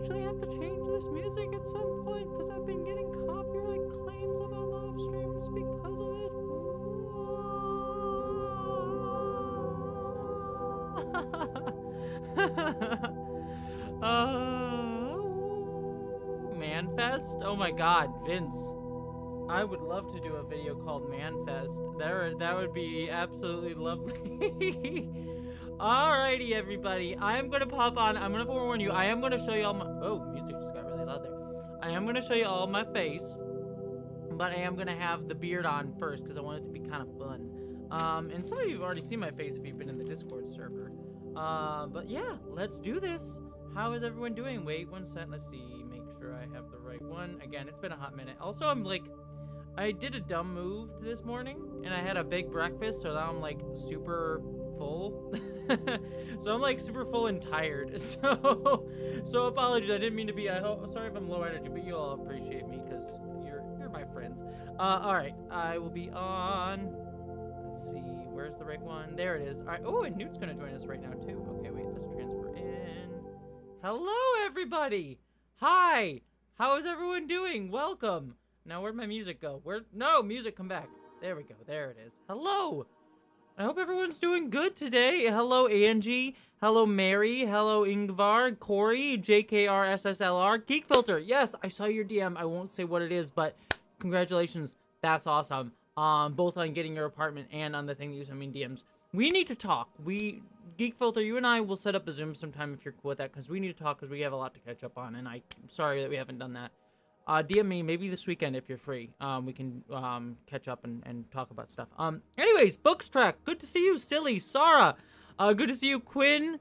actually have to change this music at some point because I've been getting copyright claims on my live streams because of it. Manfest? Oh my god, Vince. I would love to do a video called Manfest. That would be absolutely lovely. Alrighty, everybody. I am gonna pop on. I'm gonna forewarn you. I am gonna show you all my. Oh, music just got really loud there. I am gonna show you all my face, but I am gonna have the beard on first because I want it to be kind of fun. And some of you have already seen my face if you've been in the Discord server. But yeah, let's do this. How is everyone doing? Wait one second. Let's see. Make sure I have the right one. Again, it's been a hot minute. Also, I did a dumb move this morning, and I had a big breakfast, so now I'm like super full. So I'm like super full and tired. So apologies. I didn't mean to be. Sorry if I'm low energy, but you all appreciate me because you're my friends. All right, I will be on. Let's see, where's the right one? There it is. All right. Oh, and Newt's gonna join us right now too. Okay, wait. Let's transfer in. Hello, everybody. Hi. How is everyone doing? Welcome. Now, where'd my music go? No, music, come back. There we go. There it is. Hello. I hope everyone's doing good today. Hello, Angie. Hello, Mary. Hello, Ingvar, Corey, JKRSSLR, Geek Filter. Yes, I saw your DM. I won't say what it is, but congratulations. That's awesome. Both on getting your apartment and on the thing that you sent me in DMs. We need to talk. Geek Filter, you and I will set up a Zoom sometime if you're cool with that, because we need to talk because we have a lot to catch up on, and I'm sorry that we haven't done that. DM me maybe this weekend if you're free. We can catch up and talk about stuff. Anyways, Books Track, good to see you. Silly, Sarah, good to see you. Quinn,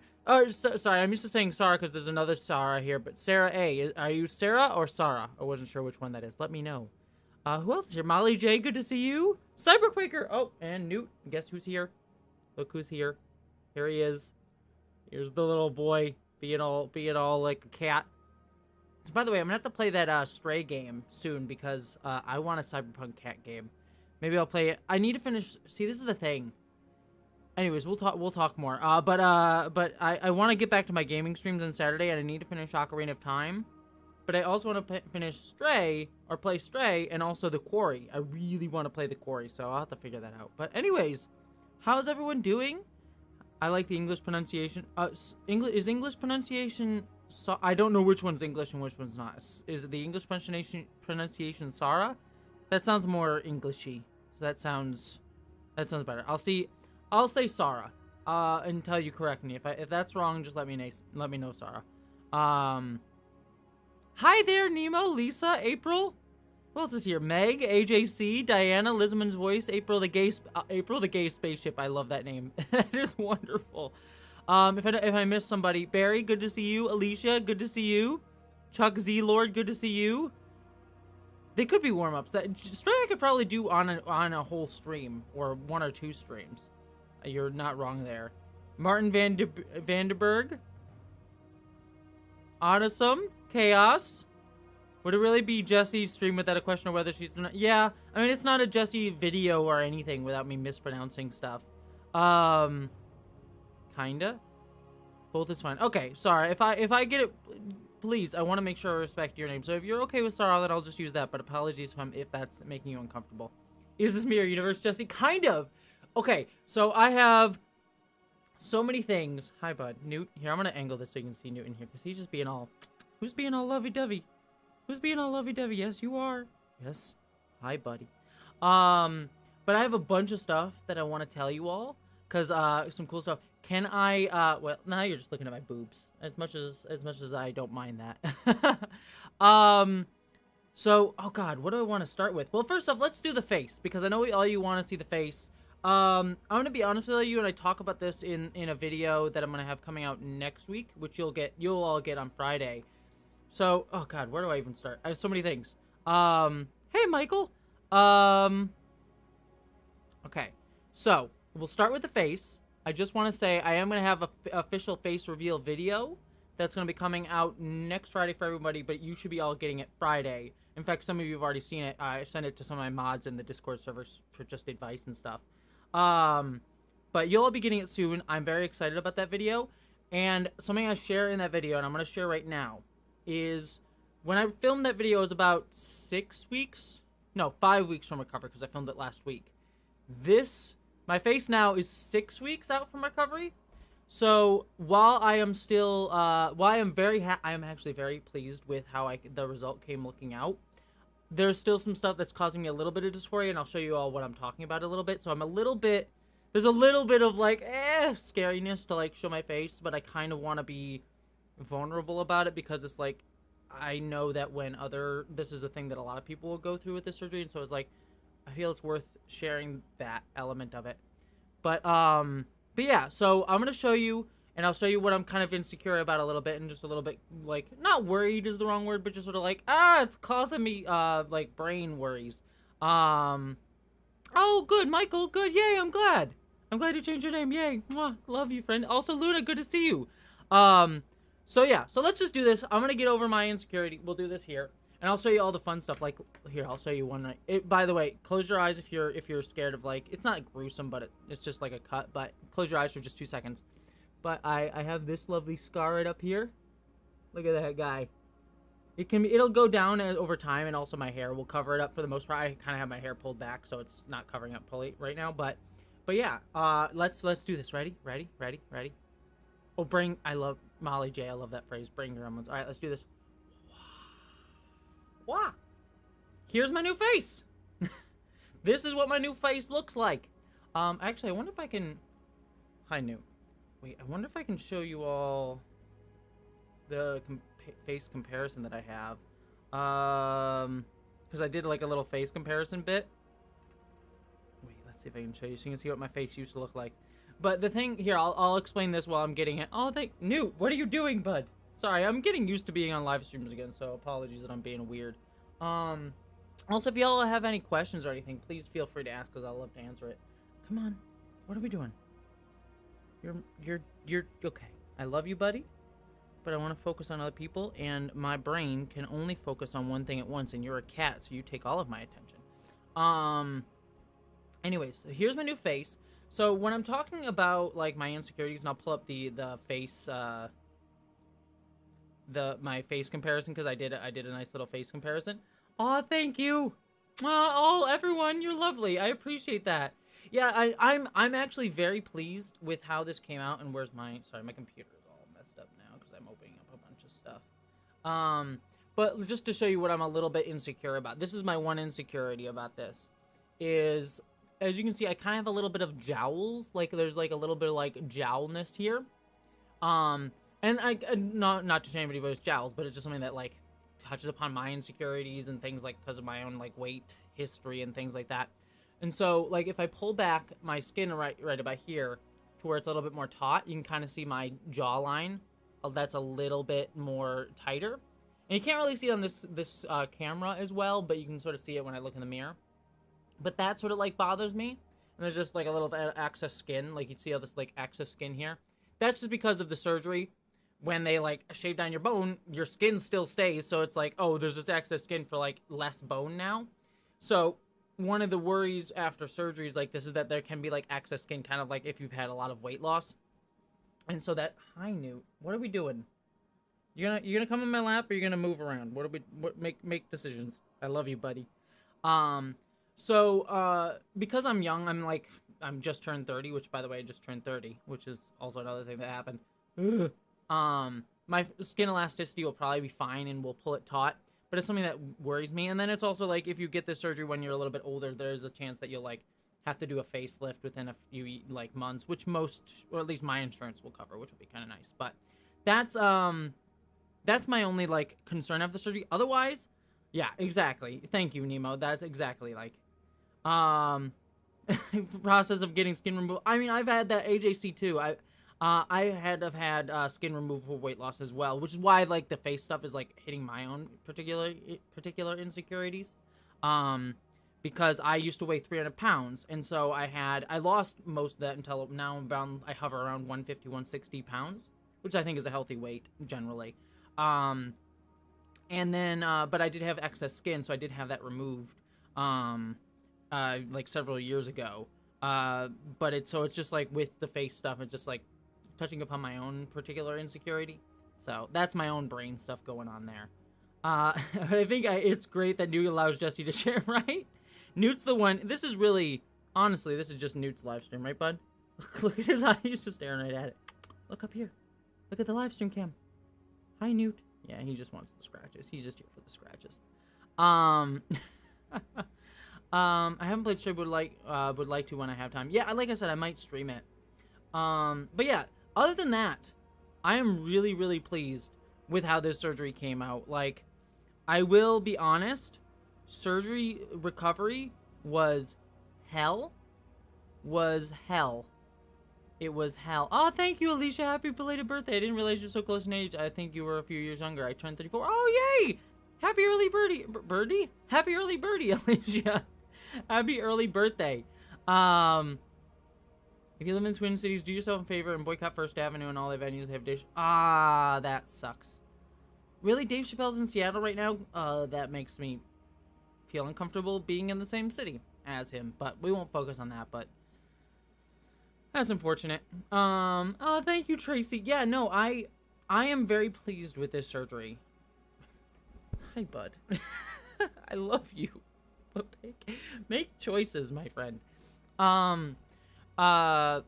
sorry, I'm used to saying Sarah because there's another Sarah here, but Sarah A. Are you Sarah or Sarah? I wasn't sure which one that is. Let me know. Who else is here? Molly J, good to see you. Cyberquaker, oh, and Newt. Guess who's here? Look who's here. Here he is. Here's the little boy being all like a cat. By the way, I'm gonna have to play that Stray game soon because I want a Cyberpunk cat game. Maybe I'll play it. I need to finish. See, this is the thing. Anyways, we'll talk more. But I want to get back to my gaming streams on Saturday, and I need to finish Ocarina of Time. But I also want to finish Stray or play Stray, and also The Quarry. I really want to play The Quarry, so I'll have to figure that out. But anyways, how's everyone doing? I like the English pronunciation. Is English pronunciation? So I don't know which one's English and which one's not. Is the English pronunciation Sarah? That sounds more Englishy. So that sounds better. I'll say Sarah. Until you correct me. If that's wrong, just let me know, Sarah. Hi there, Nemo, Lisa, April. Who else is here? Meg, AJC, Diana, Lizman's voice, April the gay spaceship. I love that name. That is wonderful. If I missed somebody, Barry, good to see you. Alicia, good to see you. Chuck Z Lord, good to see you. They could be warm-ups. That Stray I could probably do on a whole stream or one or two streams. You're not wrong there. Martin Vanderberg. Awesome. Chaos. Would it really be Jessie's stream without a question of whether she's not? Yeah, I mean it's not a Jessie video or anything without me mispronouncing stuff. Kinda. Both is fine. Okay, sorry. If I get it, please, I want to make sure I respect your name. So if you're okay with Sarah, then I'll just use that. But apologies if that's making you uncomfortable. Is this Mirror Universe, Jessie? Kind of. Okay, so I have so many things. Hi, bud. Newt. Here, I'm gonna angle this so you can see Newt in here because he's just being all. Who's being all lovey-dovey? Who's being all lovey-dovey? Yes, you are. Yes. Hi, buddy. But I have a bunch of stuff that I want to tell you all because some cool stuff. Can I, well, now you're just looking at my boobs. As much as I don't mind that. So, oh god, what do I want to start with? Well, first off, let's do the face, because I know all you want to see the face. I'm going to be honest with you, and I talk about this in a video that I'm going to have coming out next week, which you'll all get on Friday. So, oh god, where do I even start? I have so many things. Hey, Michael. Okay, so, we'll start with the face. I just want to say I am going to have an official face reveal video that's going to be coming out next Friday for everybody, but you should be all getting it Friday. In fact, some of you have already seen it. I sent it to some of my mods in the Discord servers for just advice and stuff. But you'll all be getting it soon. I'm very excited about that video. And something I share in that video, and I'm going to share right now. is when I filmed that video, it was about 6 weeks, no, 5 weeks from recovery because I filmed it last week. My face now is 6 weeks out from recovery. So while I am still, while I am I am actually very pleased with how the result came looking out. There's still some stuff that's causing me a little bit of dysphoria, and I'll show you all what I'm talking about a little bit. So there's a little bit of like, scariness to like show my face, but I kind of want to be vulnerable about it because it's like, I know that this is a thing that a lot of people will go through with this surgery, and so it's like, I feel it's worth sharing that element of it. But yeah, so I'm going to show you, and I'll show you what I'm kind of insecure about a little bit, and just a little bit, like, not worried is the wrong word, but just sort of like, it's causing me, like, brain worries. Oh, good, Michael, good, yay, I'm glad. I'm glad you changed your name, yay. Mwah, love you, friend. Also, Luna, good to see you. So yeah, so let's just do this. I'm going to get over my insecurity. We'll do this here. And I'll show you all the fun stuff. Like, here, I'll show you one. By the way, close your eyes if you're scared of, like, it's not gruesome, but it's just like a cut. But close your eyes for just 2 seconds. But I have this lovely scar right up here. Look at that guy. It'll go down over time, and also my hair will cover it up for the most part. I kind of have my hair pulled back, so it's not covering up fully right now. But yeah, let's do this. Ready? Oh, I love Molly J. I love that phrase. Bring your gremlins. All right, let's do this. Wow. Here's my new face. This is what my new face looks like. Actually, I wonder if I can... Hi, new. Wait, I wonder if I can show you all the face comparison that I have. Because I did like a little face comparison bit. Wait, let's see if I can show you so you can see what my face used to look like. But the thing here, I'll explain this while I'm getting it. Oh, Newt, what are you doing, bud? Sorry, I'm getting used to being on live streams again, so apologies that I'm being weird. Also, if y'all have any questions or anything, please feel free to ask, because I'll love to answer it. Come on, what are we doing? You're okay. I love you, buddy, but I want to focus on other people, and my brain can only focus on one thing at once, and you're a cat, so you take all of my attention. Anyways, so here's my new face. So when I'm talking about, like, my insecurities, and I'll pull up the face, my face comparison, because I did a nice little face comparison. Aw, thank you. Everyone, you're lovely. I appreciate that. Yeah, I'm actually very pleased with how this came out. And where's my computer is all messed up now because I'm opening up a bunch of stuff. But just to show you what I'm a little bit insecure about. This is my one insecurity about this. Is, as you can see, I kind of have a little bit of jowls. Like, there's like a little bit of like jowlness here. And not to shame anybody with jowls, but it's just something that like touches upon my insecurities and things, like because of my own like weight history and things like that. And so, like, if I pull back my skin right about here to where it's a little bit more taut, you can kind of see my jawline. That's a little bit more tighter. And you can't really see it on this camera as well, but you can sort of see it when I look in the mirror. But that sort of like bothers me. And there's just like a little excess skin, like you see all this like excess skin here. That's just because of the surgery. When they like shave down your bone, your skin still stays. So it's like, oh, there's this excess skin for like less bone now. So one of the worries after surgeries like this is that there can be like excess skin, kind of like if you've had a lot of weight loss. And so that, hi Newt, what are we doing? You're gonna come in my lap, or you're gonna move around? Make decisions. I love you, buddy. So because I'm young, I'm just turned 30, which by the way I just turned 30, which is also another thing that happened. My skin elasticity will probably be fine and we'll pull it taut, but it's something that worries me. And then it's also like, if you get this surgery when you're a little bit older, there's a chance that you'll like have to do a facelift within a few like months, which or at least my insurance will cover, which will be kind of nice. But that's my only like concern of the surgery. Otherwise, yeah, exactly. Thank you, Nemo. That's exactly like, process of getting skin removal. I mean, I've had that AJC too. I have had skin removal for weight loss as well, which is why like the face stuff is like hitting my own particular insecurities. Because I used to weigh 300 pounds, and so I lost most of that until now I hover around 150, 160 pounds, which I think is a healthy weight generally. And then, but I did have excess skin, so I did have that removed, like several years ago. But it's just like with the face stuff, it's just like touching upon my own particular insecurity. So that's my own brain stuff going on there. I think it's great that Newt allows Jessie to share, right? Newt's the one. This is really, honestly, this is just Newt's live stream, right, bud? Look at his eyes. He's just staring right at it. Look up here. Look at the live stream cam. Hi, Newt. Yeah, he just wants the scratches. He's just here for the scratches. I haven't played stream, would like to when I have time. Yeah, like I said, I might stream it. But yeah, other than that, I am really, really pleased with how this surgery came out. Like, I will be honest, surgery recovery was hell. It was hell. Oh, thank you, Alicia. Happy belated birthday. I didn't realize you're so close in age. I think you were a few years younger. I turned 34. Oh, yay! Happy early birdie. Happy early birdie, Alicia. Happy early birthday. If you live in the Twin Cities, do yourself a favor and boycott First Avenue and all the venues that have Dave. Ah, that sucks. Really, Dave Chappelle's in Seattle right now? That makes me feel uncomfortable being in the same city as him. But we won't focus on that, but that's unfortunate. Oh, thank you, Tracy. Yeah, no, I am very pleased with this surgery. Hi, bud. I love you. But make choices, my friend. But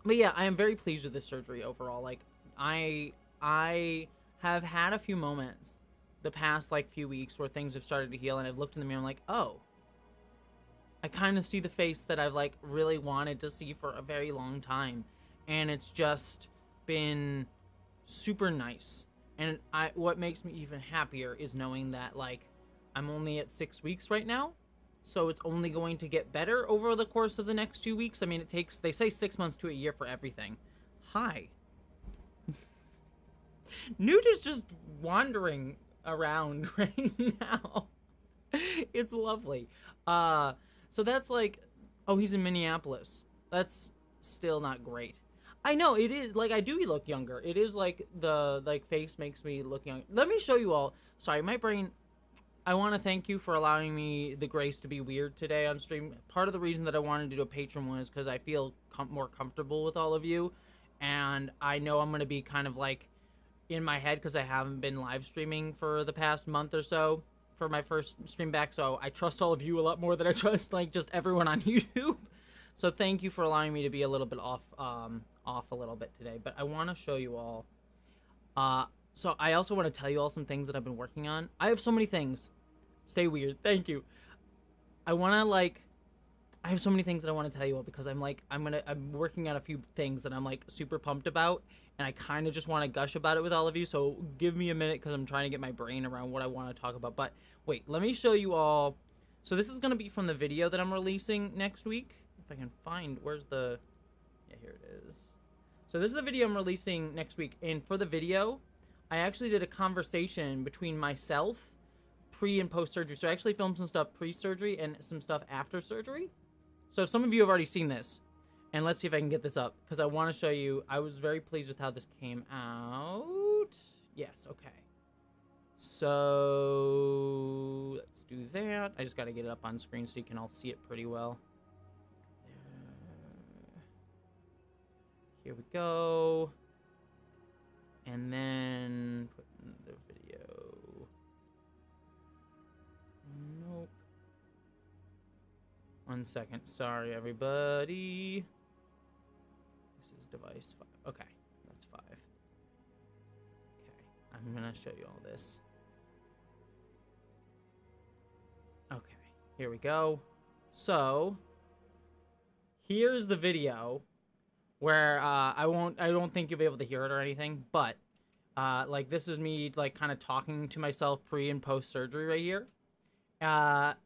yeah, I am very pleased with this surgery overall. Like, I have had a few moments the past, like, few weeks where things have started to heal, and I've looked in the mirror and I'm like, oh, I kind of see the face that I've, like, really wanted to see for a very long time. And it's just been super nice. And what makes me even happier is knowing that, like, I'm only at 6 weeks right now. So it's only going to get better over the course of the next 2 weeks. I mean, it takes, they say 6 months to a year for everything. Hi. Newt is just wandering around right now. It's lovely. So that's like, oh, he's in Minneapolis. That's still not great. I know, it is, like, I do look younger. It is, like, the, like, face makes me look young. Let me show you all. Sorry, my brain, I want to thank you for allowing me the grace to be weird today on stream. Part of the reason that I wanted to do a Patron one is because I feel more comfortable with all of you. And I know I'm going to be kind of, like, in my head because I haven't been live streaming for the past month or so for my first stream back. So I trust all of you a lot more than I trust, like, just everyone on YouTube. So thank you for allowing me to be a little bit off a little bit today. But I want to show you all. So I also want to tell you all some things that I've been working on. I have so many things. Stay weird. Thank you. I have so many things that I want to tell you all because I'm working on a few things that I'm, like, super pumped about. And I kind of just want to gush about it with all of you. So give me a minute because I'm trying to get my brain around what I want to talk about. But wait, let me show you all. So this is going to be from the video that I'm releasing next week. If I can find, where's the, yeah, here it is. So this is the video I'm releasing next week. And for the video, I actually did a conversation between myself pre and post surgery. So I actually filmed some stuff pre-surgery and some stuff after surgery. So some of you have already seen this. And let's see if I can get this up because I want to show you. I was very pleased with how this came out. Yes, okay. So let's do that. I just got to get it up on screen so you can all see it pretty well. Here we go. And then put in the video. Nope. 1 second. Sorry, everybody. This is device 5. Okay, that's 5. Okay, I'm going to show you all this. Okay, here we go. So, here's the video where I don't think you'll be able to hear it or anything, but like this is me like kind of talking to myself pre and post surgery right here,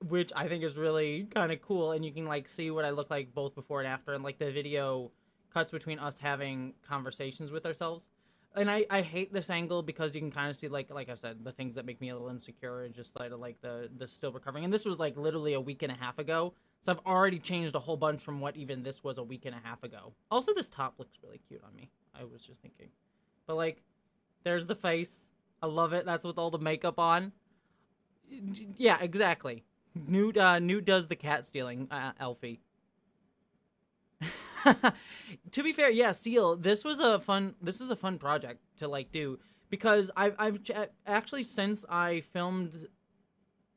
which I think is really kind of cool, and you can like see what I look like both before and after, and like the video cuts between us having conversations with ourselves. And I hate this angle because you can kind of see like I said, the things that make me a little insecure and just like the still recovering. And this was like literally a week and a half ago. So I've already changed a whole bunch from what even this was a week and a half ago. Also, this top looks really cute on me. I was just thinking. But like, there's the face. I love it. That's with all the makeup on. Yeah, exactly. Newt does the cat stealing, Elfie. To be fair, yeah, Seal, this is a fun project to like do, because actually, since I filmed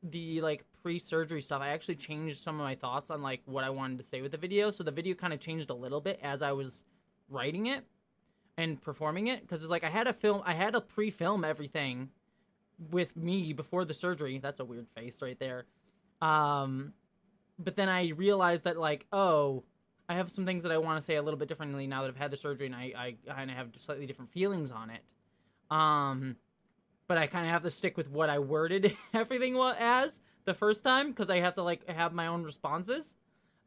the like pre-surgery stuff, I actually changed some of my thoughts on like what I wanted to say with the video. So the video kind of changed a little bit as I was writing it and performing it, because it's like I had to pre-film everything with me before the surgery. That's a weird face right there. But then I realized that like, oh, I have some things that I want to say a little bit differently now that I've had the surgery, and I kind of have slightly different feelings on it. But I kind of have to stick with what I worded everything as the first time, because I have to like have my own responses,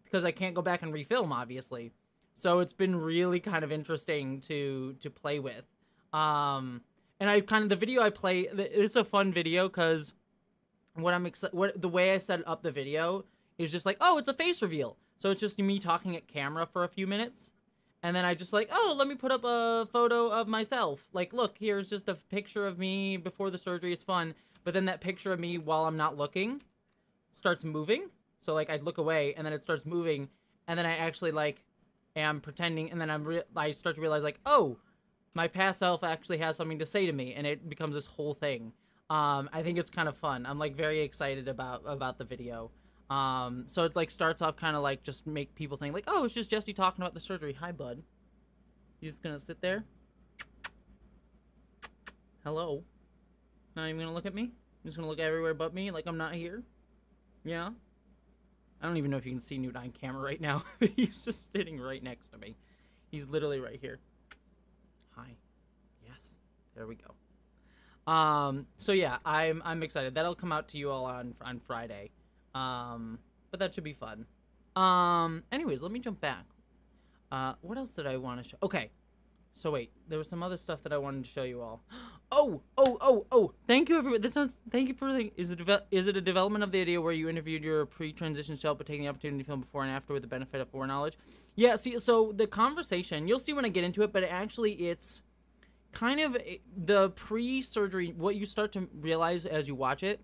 because I can't go back and refilm, obviously. So it's been really kind of interesting to play with. And the video I play, it's a fun video, because the way I set up the video is just like, oh, it's a face reveal. So it's just me talking at camera for a few minutes. And then I just like, oh, let me put up a photo of myself. Like, look, here's just a picture of me before the surgery. It's fun. But then that picture of me while I'm not looking starts moving. So like I'd look away and then it starts moving. And then I actually like am pretending. And then I start to realize like, oh, my past self actually has something to say to me. And it becomes this whole thing. I think it's kind of fun. I'm like very excited about the video. So it like starts off kind of like just make people think like, oh, it's just Jessie talking about the surgery. Hi, bud. You just gonna sit there? Hello? Not even gonna look at me? You're just gonna look everywhere but me like I'm not here? Yeah? I don't even know if you can see Newt on camera right now. He's just sitting right next to me. He's literally right here. Hi. Yes. There we go. So yeah, I'm excited. That'll come out to you all on Friday. But that should be fun. Anyways, let me jump back. What else did I want to show? Okay. So wait, there was some other stuff that I wanted to show you all. Oh. Thank you, everyone. Thank you for the, is it a development of the idea where you interviewed your pre-transition self, but taking the opportunity to film before and after with the benefit of foreknowledge? Yeah, see, so the conversation, you'll see when I get into it, but it's kind of the pre-surgery, what you start to realize as you watch it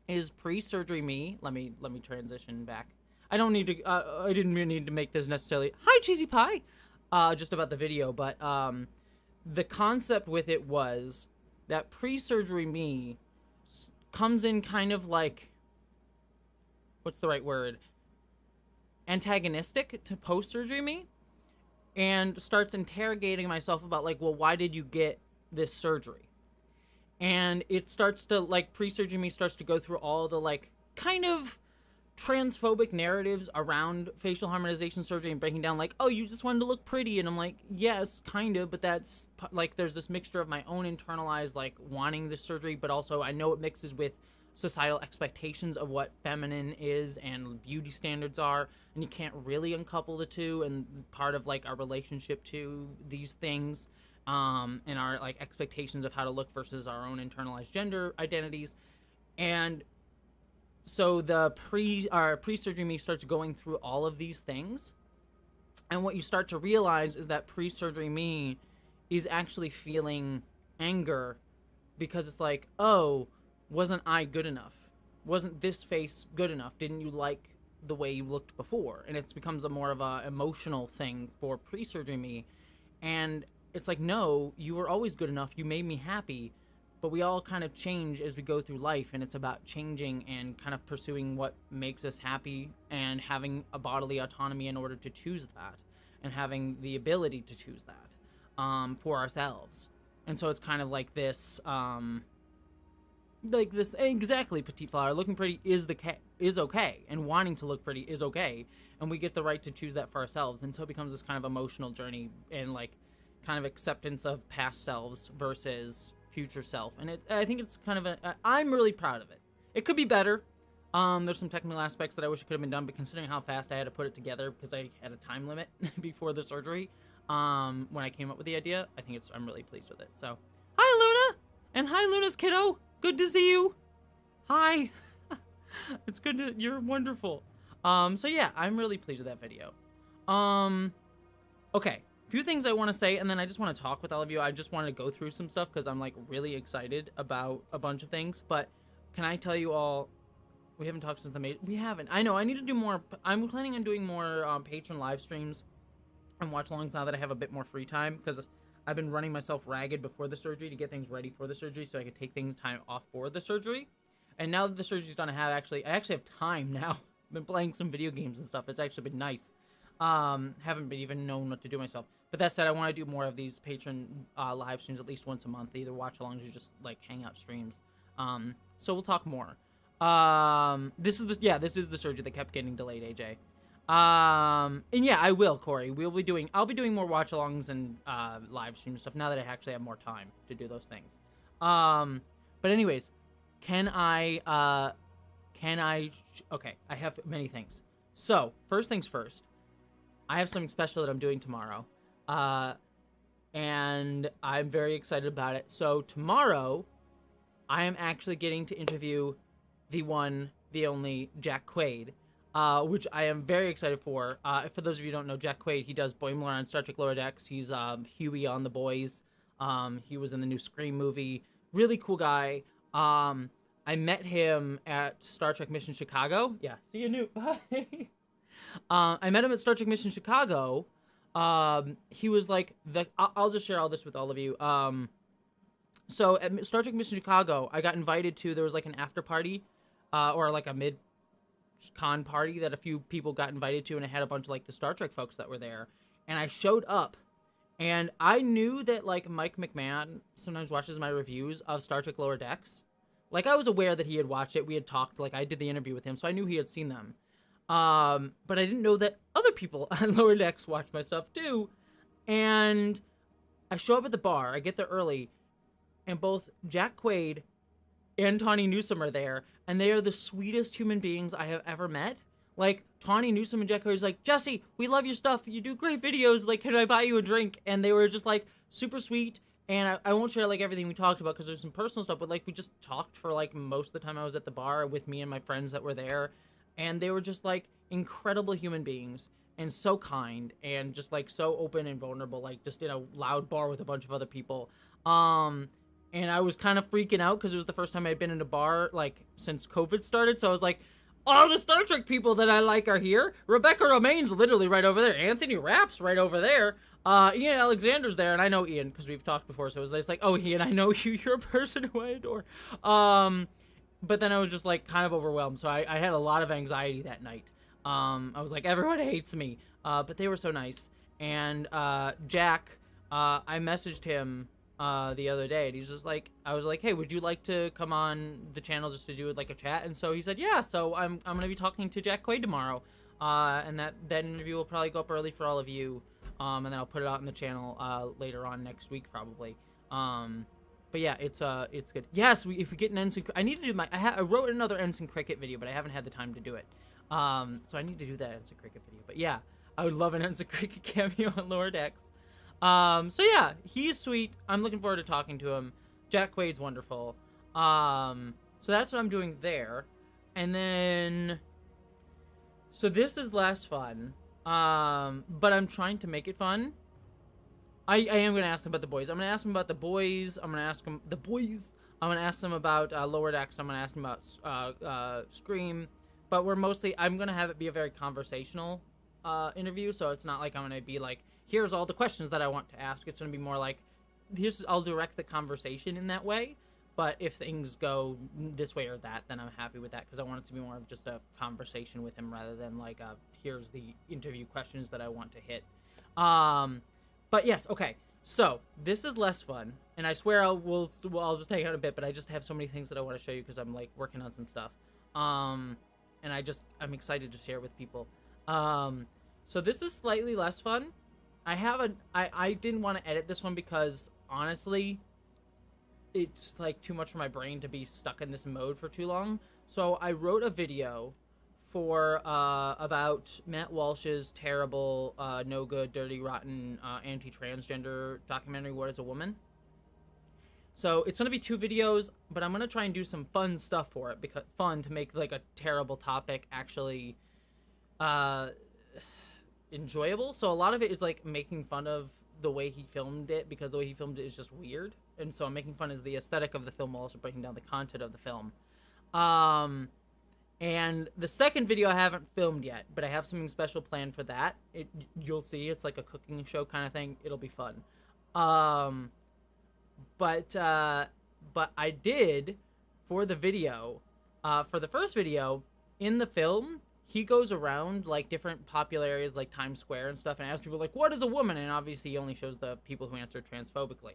is pre-surgery me. Let me transition back. I don't need to, I didn't really need to make this necessarily, hi, Cheesy Pie, just about the video, but, the concept with it was that pre-surgery me comes in kind of like, what's the right word? Antagonistic to post-surgery me, and starts interrogating myself about like, well, why did you get this surgery? And it starts to, like, pre-surgery me starts to go through all the, like, kind of transphobic narratives around facial harmonization surgery and breaking down, like, oh, you just wanted to look pretty. And I'm like, yes, kind of, but that's, like, there's this mixture of my own internalized, like, wanting this surgery, but also I know it mixes with societal expectations of what feminine is and beauty standards are, and you can't really uncouple the two, and part of, like, our relationship to these things, and our like expectations of how to look versus our own internalized gender identities. And so the pre-surgery me starts going through all of these things, and what you start to realize is that pre-surgery me is actually feeling anger, because it's like, oh, wasn't I good enough? Wasn't this face good enough? Didn't you like the way you looked before? And it becomes a more of a emotional thing for pre-surgery me. And it's like, no, you were always good enough. You made me happy. But we all kind of change as we go through life, and it's about changing and kind of pursuing what makes us happy and having a bodily autonomy in order to choose that, and having the ability to choose that for ourselves. And so it's kind of like this, exactly, petite flower, looking pretty is okay, and wanting to look pretty is okay, and we get the right to choose that for ourselves. And so it becomes this kind of emotional journey and like kind of acceptance of past selves versus future self. And I think it's kind of I'm really proud of it. It could be better. There's some technical aspects that I wish it could have been done, but considering how fast I had to put it together because I had a time limit before the surgery, when I came up with the idea, I'm really pleased with it. So, hi Luna! And hi Luna's kiddo! Good to see you! Hi! It's good to, you're wonderful. So yeah, I'm really pleased with that video. Okay. Few things I want to say, and then I just want to talk with all of you. I just wanted to go through some stuff because I'm like really excited about a bunch of things. But can I tell you all, we haven't talked since we haven't. I know I need to do more. I'm planning on doing more Patron live streams and watch-alongs now that I have a bit more free time, because I've been running myself ragged before the surgery to get things ready for the surgery so I could take things time off for the surgery. And now that the surgery's done, I actually have time now. I've been playing some video games and stuff. It's actually been nice. Haven't been even known what to do myself. But that said, I want to do more of these Patron live streams at least once a month, either watch-alongs or just like hangout streams. So we'll talk more. This is the surgery that kept getting delayed, AJ. And yeah, I will, Corey. I'll be doing more watch-alongs and live stream stuff now that I actually have more time to do those things. But anyways, okay, I have many things. So, first things first, I have something special that I'm doing tomorrow. And I'm very excited about it. So, tomorrow, I am actually getting to interview the one, the only Jack Quaid, which I am very excited for. For those of you who don't know, Jack Quaid, he does Boimler on Star Trek Lower Decks. He's Huey on The Boys. He was in the new Scream movie. Really cool guy. I met him at Star Trek Mission Chicago. Yeah, see you, Newt. Bye. I met him at Star Trek Mission Chicago. He was like I'll just share all this with all of you. So at Star Trek Mission Chicago, I got invited to, there was like an after party, or like a mid-con party that a few people got invited to, and it had a bunch of like the Star Trek folks that were there. And I showed up, and I knew that like Mike McMahon sometimes watches my reviews of Star Trek Lower Decks. Like, I was aware that he had watched it. We had talked, like, I did the interview with him, so I knew he had seen them. But I didn't know that other people on Lower Decks watch my stuff, too. And I show up at the bar. I get there early, and both Jack Quaid and Tawny Newsome are there, and they are the sweetest human beings I have ever met. Like, Tawny Newsome and Jack Quaid is like, Jessie, we love your stuff. You do great videos. Like, can I buy you a drink? And they were just, like, super sweet. And I won't share, like, everything we talked about because there's some personal stuff, but, like, we just talked for, like, most of the time I was at the bar with me and my friends that were there. And they were just, like, incredible human beings and so kind and just, like, so open and vulnerable, like, just in a loud bar with a bunch of other people. And I was kind of freaking out because it was the first time I'd been in a bar, like, since COVID started. So I was like, all the Star Trek people that I like are here. Rebecca Romaine's literally right over there. Anthony Rapp's right over there. Ian Alexander's there, and I know Ian because we've talked before, so it was nice, like, oh, Ian, I know you, you're a person who I adore. But then I was just, like, kind of overwhelmed, so I had a lot of anxiety that night. I was like, everyone hates me, but they were so nice. And, Jack, I messaged him, the other day, and he's just like, I was like, hey, would you like to come on the channel just to do, like, a chat? And so he said, yeah, so I'm gonna be talking to Jack Quaid tomorrow, and that interview will probably go up early for all of you. And then I'll put it out in the channel later on next week probably. But yeah, it's good. Yes, if we get an Ensign, I need to do I wrote another Ensign Cricket video, but I haven't had the time to do it. So I need to do that Ensign Cricket video. But yeah, I would love an Ensign Cricket cameo on Lower Decks. So yeah, he's sweet. I'm looking forward to talking to him. Jack Quaid's wonderful. So that's what I'm doing there. And then, so this is less fun. But I'm trying to make it fun. I am going to ask them about the boys. I'm going to ask them about the boys. I'm going to ask them I'm going to ask them about Lower Decks. I'm going to ask them about Scream. But I'm going to have it be a very conversational interview. So it's not like I'm going to be like, here's all the questions that I want to ask. It's going to be more like, I'll direct the conversation in that way. But if things go this way or that, then I'm happy with that because I want it to be more of just a conversation with him rather than like here's the interview questions that I want to hit. But yes, okay. So this is less fun, and I swear I'll just hang out a bit. But I just have so many things that I want to show you because I'm like working on some stuff. And I'm excited to share with people. So this is slightly less fun. I didn't want to edit this one because honestly, it's like too much for my brain to be stuck in this mode for too long. So I wrote a video for about Matt Walsh's terrible, no good, dirty, rotten, anti-transgender documentary, What is a Woman? So it's gonna be 2 videos, but I'm gonna try and do some fun stuff for it because fun to make like a terrible topic actually enjoyable. So a lot of it is like making fun of the way he filmed it because the way he filmed it is just weird. And so I'm making fun of the aesthetic of the film while also breaking down the content of the film. And the second video I haven't filmed yet, but I have something special planned for that. You'll see, it's like a cooking show kind of thing. It'll be fun. But I did, for the video, for the first video, in the film, he goes around, like, different popular areas, like Times Square and stuff, and asks people, like, what is a woman? And obviously he only shows the people who answer transphobically.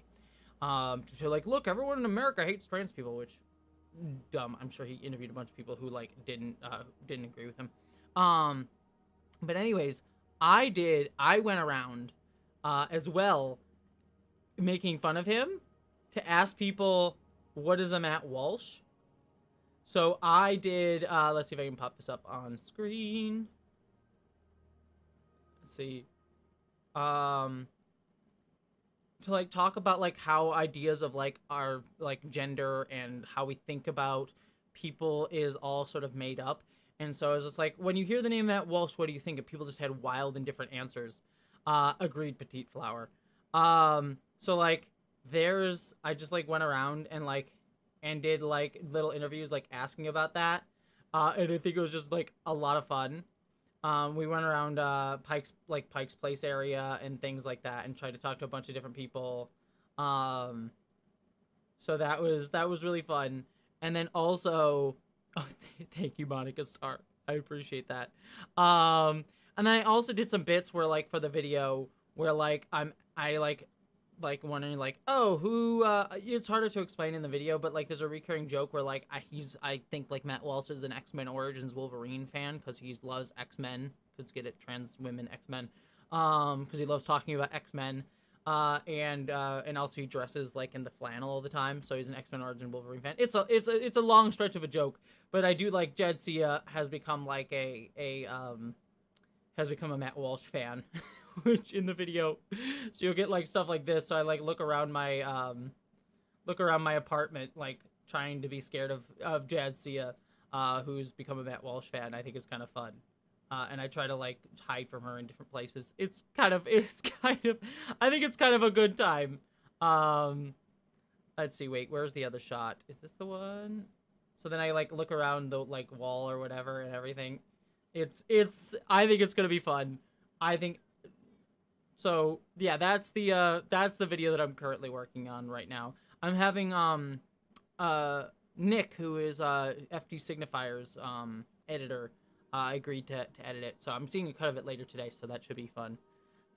To show, like, look, everyone in America hates trans people, which, dumb. I'm sure he interviewed a bunch of people who, like, didn't agree with him. But anyways, I went around, as well, making fun of him, to ask people, what is a Matt Walsh? So I did, let's see if I can pop this up on screen. Let's see. To, like, talk about, like, how ideas of, like, our, like, gender and how we think about people is all sort of made up. And so I was just like, when you hear the name Matt Walsh, what do you think? And people just had wild and different answers. Agreed, Petite Flower. So, like, I just, like, went around and, like, and did, like, little interviews, like, asking about that. And I think it was just, like, a lot of fun. We went around Pike's Place area and things like that, and tried to talk to a bunch of different people. So that was really fun. And then also, oh, thank you, Monica Star. I appreciate that. And then I also did some bits where, like, for the video, where, like, I wondering, like, oh, who, it's harder to explain in the video, but, like, there's a recurring joke where, like, I think, like, Matt Walsh is an X-Men Origins Wolverine fan, because he loves X-Men, because get it, trans women X-Men, because he loves talking about X-Men, and also he dresses, like, in the flannel all the time, so he's an X-Men Origins Wolverine fan. It's a long stretch of a joke, but I do, like, Jessie has become, like, has become a Matt Walsh fan, which in the video, so you'll get, like, stuff like this. So I, like, look around my apartment, like, trying to be scared of Jessie, who's become a Matt Walsh fan. I think it's kind of fun. And I try to, like, hide from her in different places. I think it's kind of a good time. Let's see, wait, where's the other shot? Is this the one? So then I, like, look around the, like, wall or whatever and everything. I think it's gonna be fun. So yeah, that's the video that I'm currently working on right now. I'm having Nick, who is FT Signifier's editor, agreed to edit it. So I'm seeing a cut of it later today, so that should be fun.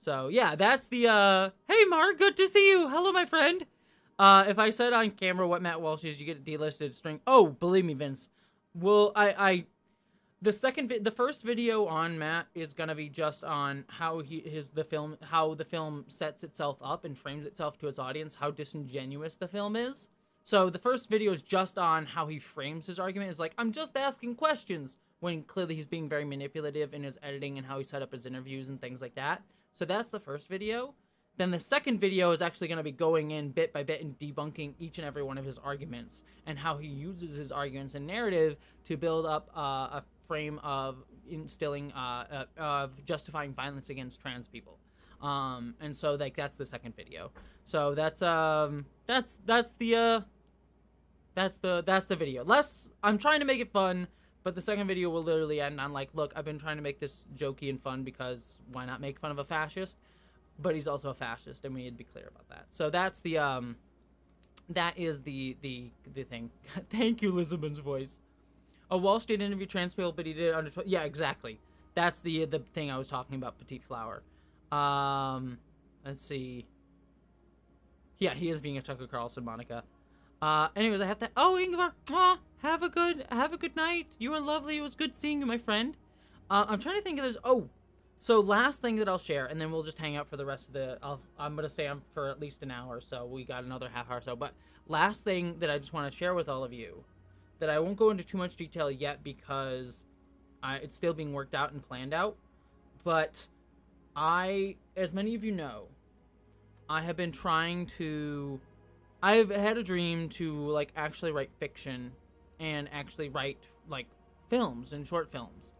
So yeah, that's the hey Mark, good to see you. Hello, my friend. If I said on camera what Matt Walsh is, you get a delisted string. Oh, believe me, Vince. Well, the first video on Matt is gonna be just on how the film sets itself up and frames itself to its audience, how disingenuous the film is. So the first video is just on how he frames his argument. Is like, I'm just asking questions, when clearly he's being very manipulative in his editing and how he set up his interviews and things like that. So that's the first video. Then the second video is actually going to be going in bit by bit and debunking each and every one of his arguments and how he uses his arguments and narrative to build up a frame of instilling of justifying violence against trans people. And so, like, that's the second video. So that's the video. I'm trying to make it fun, but the second video will literally end on, like, look, I've been trying to make this jokey and fun because why not make fun of a fascist? But he's also a fascist, and we need to be clear about that. So that's the that is the thing. Thank you, Lisbon's voice. Walsh did interview trans people, but he did it under... Yeah, exactly. That's the thing I was talking about, Petite Flower. Let's see. Yeah, he is being a Tucker Carlson, Monica. Anyways, I have to... Oh, Ingvar! Have a good night. You are lovely. It was good seeing you, my friend. I'm trying to think if there's... Oh, so last thing that I'll share, and then we'll just hang out for the rest of the... I'm going to stay on for at least an hour, so we got another half hour or so. But last thing that I just want to share with all of you, that I won't go into too much detail yet because it's still being worked out and planned out. But as many of you know, I have been trying to... I've had a dream to, like, actually write fiction and actually write, like, films and short films.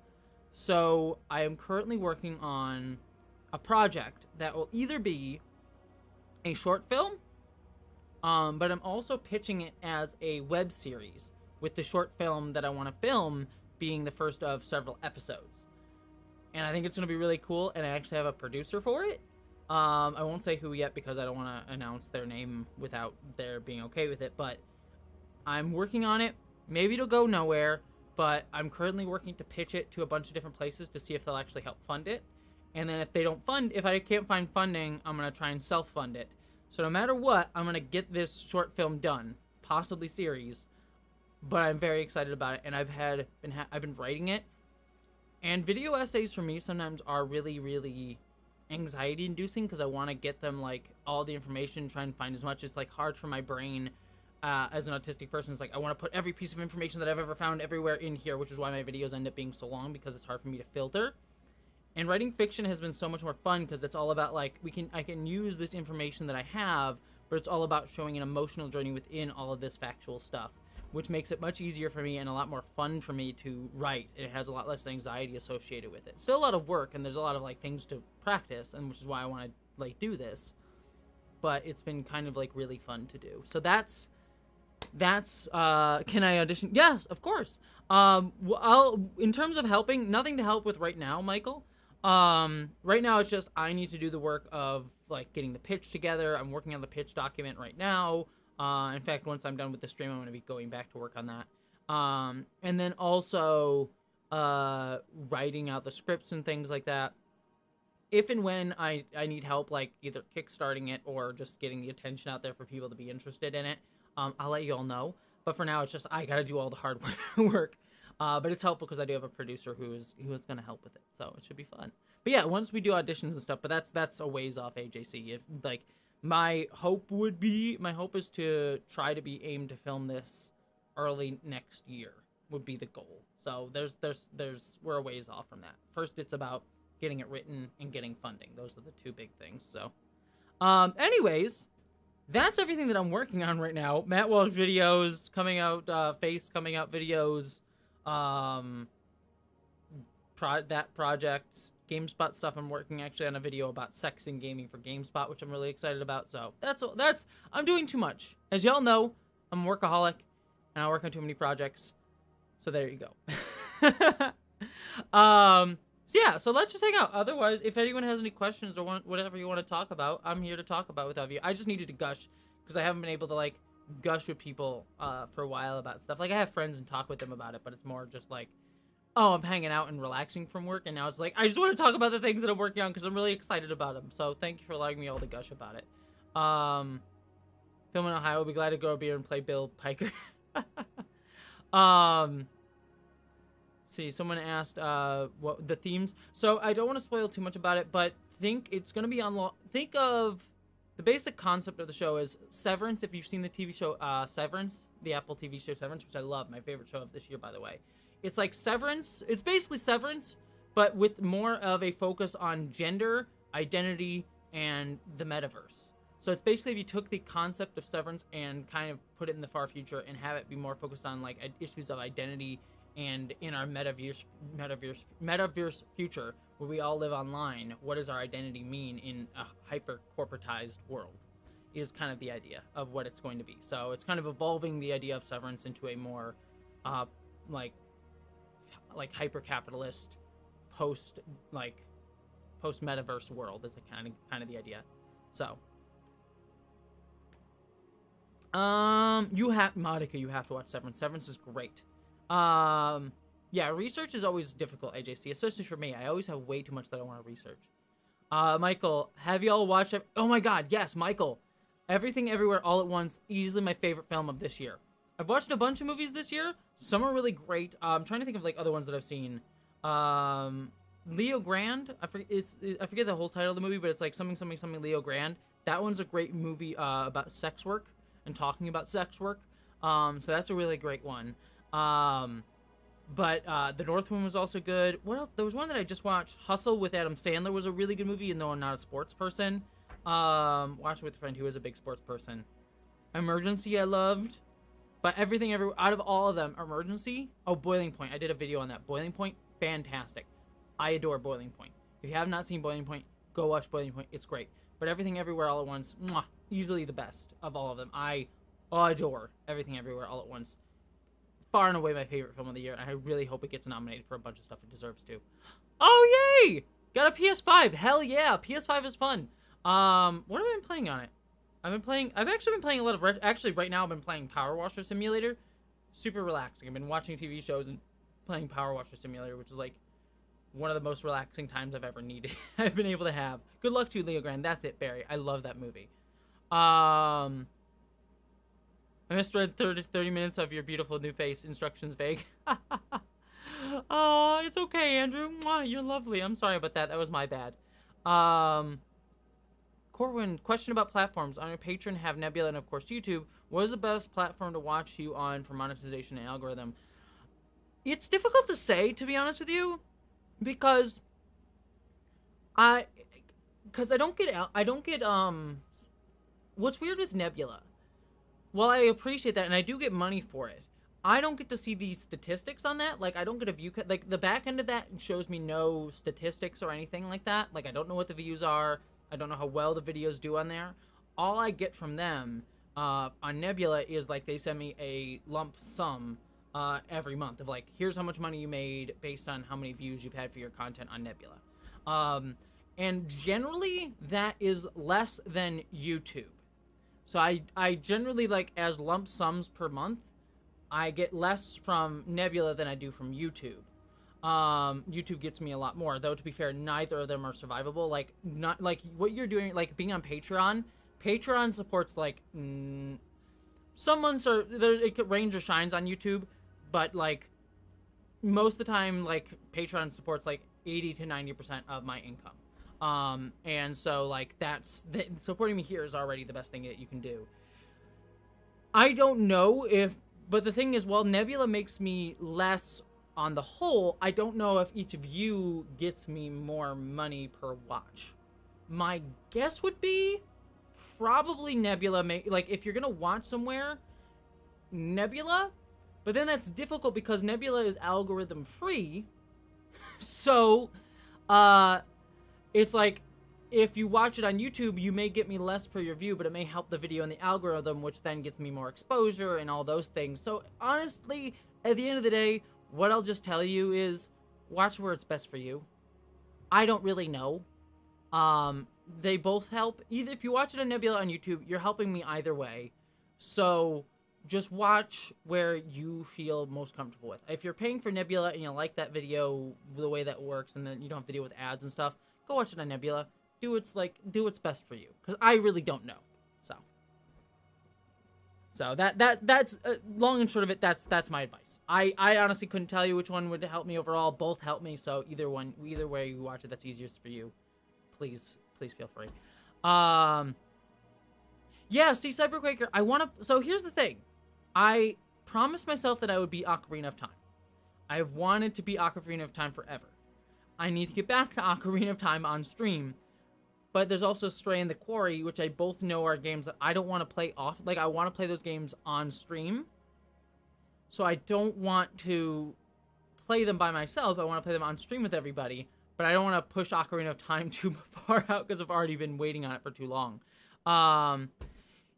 So I am currently working on a project that will either be a short film, but I'm also pitching it as a web series with the short film that I want to film being the first of several episodes. And I think it's going to be really cool, and I actually have a producer for it. I won't say who yet because I don't want to announce their name without their being okay with it, but I'm working on it. Maybe it'll go nowhere, but I'm currently working to pitch it to a bunch of different places to see if they'll actually help fund it. And then if I can't find funding, I'm going to try and self-fund it. So no matter what, I'm going to get this short film done, possibly series, but I'm very excited about it, and I've been writing it. And video essays for me sometimes are really, really anxiety inducing because I want to get them like all the information, try and find as much. It's like hard for my brain as an autistic person. It's like I want to put every piece of information that I've ever found everywhere in here, which is why my videos end up being so long, because it's hard for me to filter. And writing fiction has been so much more fun because it's all about like I can use this information that I have, but it's all about showing an emotional journey within all of this factual stuff, which makes it much easier for me and a lot more fun for me to write. It has a lot less anxiety associated with it. Still a lot of work, and there's a lot of like things to practice, and which is why I want to like do this. But it's been kind of like really fun to do. So that's can I audition? Yes, of course. In terms of helping, nothing to help with right now, Michael. Right now it's just I need to do the work of like getting the pitch together. I'm working on the pitch document right now. In fact, once I'm done with the stream, I'm going to be going back to work on that. And then also writing out the scripts and things like that. If and when I need help, like either kickstarting it or just getting the attention out there for people to be interested in it, I'll let you all know. But for now, it's just I got to do all the hard work. But it's helpful because I do have a producer who is going to help with it, so it should be fun. But yeah, once we do auditions and stuff, but that's a ways off, AJC. If like my hope is to try to be aimed to film this early next year would be the goal. So we're a ways off from that. First, it's about getting it written and getting funding. Those are the two big things. So, anyways, that's everything that I'm working on right now. Matt Walsh videos coming out, Face coming out videos. That project, GameSpot stuff. I'm working actually on a video about sex in gaming for GameSpot, which I'm really excited about. So I'm doing too much. As y'all know, I'm a workaholic and I work on too many projects. So there you go. So yeah, so let's just hang out. Otherwise, if anyone has any questions or whatever you want to talk about, I'm here to talk about with you. I just needed to gush because I haven't been able to like gush with people for a while about stuff. Like I have friends and talk with them about it, but it's more just like, oh, I'm hanging out and relaxing from work, and now it's like I just want to talk about the things that I'm working on because I'm really excited about them. So thank you for allowing me all to gush about it. Film in Ohio, will be glad to grow a beer and play Bill Piker. See, someone asked what the themes. So I don't want to spoil too much about it, but think it's gonna be on. Think of the basic concept of the show is Severance. If you've seen the TV show Severance, the Apple TV show Severance, which I love, my favorite show of this year, by the way. It's like Severance. It's basically Severance, but with more of a focus on gender, identity, and the metaverse. So it's basically if you took the concept of Severance and kind of put it in the far future and have it be more focused on like issues of identity and in our metaverse future where we all live online, what does our identity mean in a hyper corporatized world is kind of the idea of what it's going to be. So it's kind of evolving the idea of Severance into a more like hyper capitalist post metaverse world is kind of the idea. So you have to watch Severance. Severance is great. Yeah, research is always difficult, AJC, especially for me. I always have way too much that I want to research. Michael, have y'all watched it? Oh my god, yes, Michael. Everything Everywhere All at Once, easily my favorite film of this year. I've watched a bunch of movies this year. Some are really great. I'm trying to think of like other ones that I've seen. Leo Grand. I forget the whole title of the movie, but it's like something Leo Grand. That one's a great movie about sex work and talking about sex work. So that's a really great one. But The Northman was also good. What else? There was one that I just watched. Hustle with Adam Sandler was a really good movie, even though I'm not a sports person. Watched it with a friend who is a big sports person. Emergency I loved. But out of all of them, Emergency. Oh, Boiling Point. I did a video on that. Boiling Point, fantastic. I adore Boiling Point. If you have not seen Boiling Point, go watch Boiling Point. It's great. But Everything Everywhere All at Once, mwah, easily the best of all of them. I adore Everything Everywhere All at Once. far and away my favorite film of the year, and I really hope it gets nominated for a bunch of stuff it deserves to. Oh, yay! Got a PS5. Hell yeah, PS5 is fun. What have I been playing on it? I've actually been playing a lot of, actually right now I've been playing Power Washer Simulator. Super relaxing. I've been watching TV shows and playing Power Washer Simulator, which is like one of the most relaxing times I've ever needed. I've been able to have. Good luck to you, Leo Grand. That's it, Barry. I love that movie. I misread 30 minutes of your beautiful new face. Instructions vague. Oh, it's okay, Andrew. Mwah, you're lovely. I'm sorry about that. That was my bad. Corwin, question about platforms. On your Patron, have Nebula and, of course, YouTube. What is the best platform to watch you on for monetization and algorithm? It's difficult to say, to be honest with you, because I don't get, what's weird with Nebula, well, I appreciate that, and I do get money for it. I don't get to see the statistics on that. Like, I don't get a view, like, the back end of that shows me no statistics or anything like that. Like, I don't know what the views are. I don't know how well the videos do on there. All I get from them on Nebula is, like, they send me a lump sum every month of, like, here's how much money you made based on how many views you've had for your content on Nebula. And generally, that is less than YouTube. So I generally, like, as lump sums per month, I get less from Nebula than I do from YouTube. YouTube gets me a lot more, though, to be fair, neither of them are survivable. Like, not like what you're doing, like being on Patreon. Patreon supports, like, some months are there, it could range or shines on YouTube, but, like, most of the time, like, Patreon supports like 80 to 90% of my income. And so, like, supporting me here is already the best thing that you can do. I don't know if, but the thing is, while Nebula makes me less on the whole, I don't know if each of you gets me more money per watch. My guess would be probably Nebula. Like, if you're gonna watch somewhere, Nebula, but then that's difficult because Nebula is algorithm free. So, it's like, if you watch it on YouTube, you may get me less per your view, but it may help the video in the algorithm, which then gets me more exposure and all those things. So, honestly, at the end of the day, what I'll just tell you is, watch where it's best for you. I don't really know. They both help. Either if you watch it on Nebula on YouTube, you're helping me either way. So, just watch where you feel most comfortable with. If you're paying for Nebula and you like that video, the way that works, and then you don't have to deal with ads and stuff, go watch it on Nebula. Do what's best for you. Because I really don't know. So that's long and short of it. That's my advice. I honestly couldn't tell you which one would help me overall. Both help me. So either way you watch it, that's easiest for you. Please feel free. Yeah. See, Cyberquaker. So here's the thing. I promised myself that I would be Ocarina of Time. I've wanted to be Ocarina of Time forever. I need to get back to Ocarina of Time on stream. But there's also Stray and The Quarry, which I both know are games that I don't want to play off. Like, I want to play those games on stream. So I don't want to play them by myself. I want to play them on stream with everybody. But I don't want to push Ocarina of Time too far out because I've already been waiting on it for too long.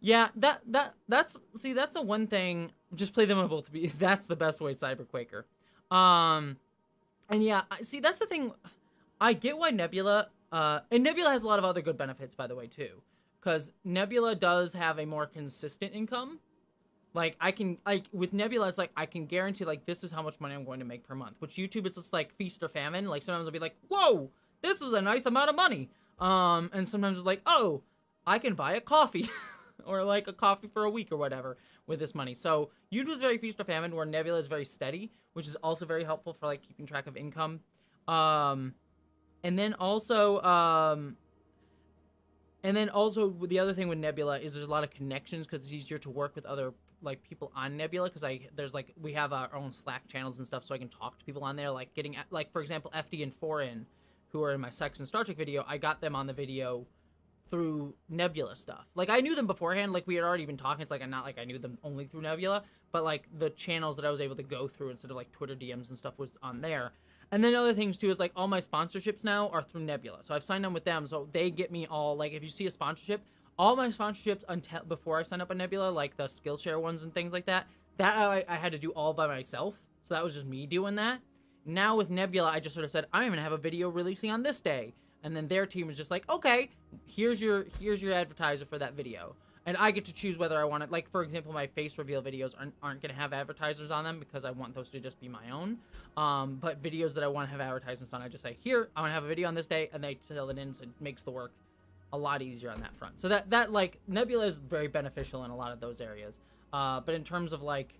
Yeah, that's the one thing. Just play them on both. That's the best way, Cyberquaker. And yeah, see, that's the thing. I get why Nebula... and Nebula has a lot of other good benefits, by the way, too. Because Nebula does have a more consistent income. Like, with Nebula, it's like, I can guarantee, like, this is how much money I'm going to make per month. Which YouTube, it's just like feast or famine. Like, sometimes I'll be like, whoa, this is a nice amount of money. And sometimes it's like, oh, I can buy a coffee. Or, like, a coffee for a week or whatever with this money. So, YouTube is very feast or famine, where Nebula is very steady. Which is also very helpful for, like, keeping track of income. And then also the other thing with Nebula is there's a lot of connections because it's easier to work with other, like, people on Nebula because we have our own Slack channels and stuff, so I can talk to people on there, like, for example, FD and Foreign, who are in my Sex and Star Trek video. I got them on the video through Nebula stuff. Like, I knew them beforehand, like, we had already been talking. It's like, not like I knew them only through Nebula, but, like, the channels that I was able to go through instead of, like, Twitter DMs and stuff was on there. And then other things, too, is, like, all my sponsorships now are through Nebula. So I've signed on with them, so they get me all, like, if you see a sponsorship, all my sponsorships before I sign up on Nebula, like the Skillshare ones and things like that, that I had to do all by myself. So that was just me doing that. Now with Nebula, I just sort of said, I'm going to have a video releasing on this day. And then their team was just like, okay, here's your advertiser for that video. And I get to choose whether I want it. Like, for example, my face reveal videos aren't going to have advertisers on them because I want those to just be my own. But videos that I want to have advertisements on, I just say, here, I want to have a video on this day, and they tell it in, so it makes the work a lot easier on that front. So that like, Nebula is very beneficial in a lot of those areas. But in terms of, like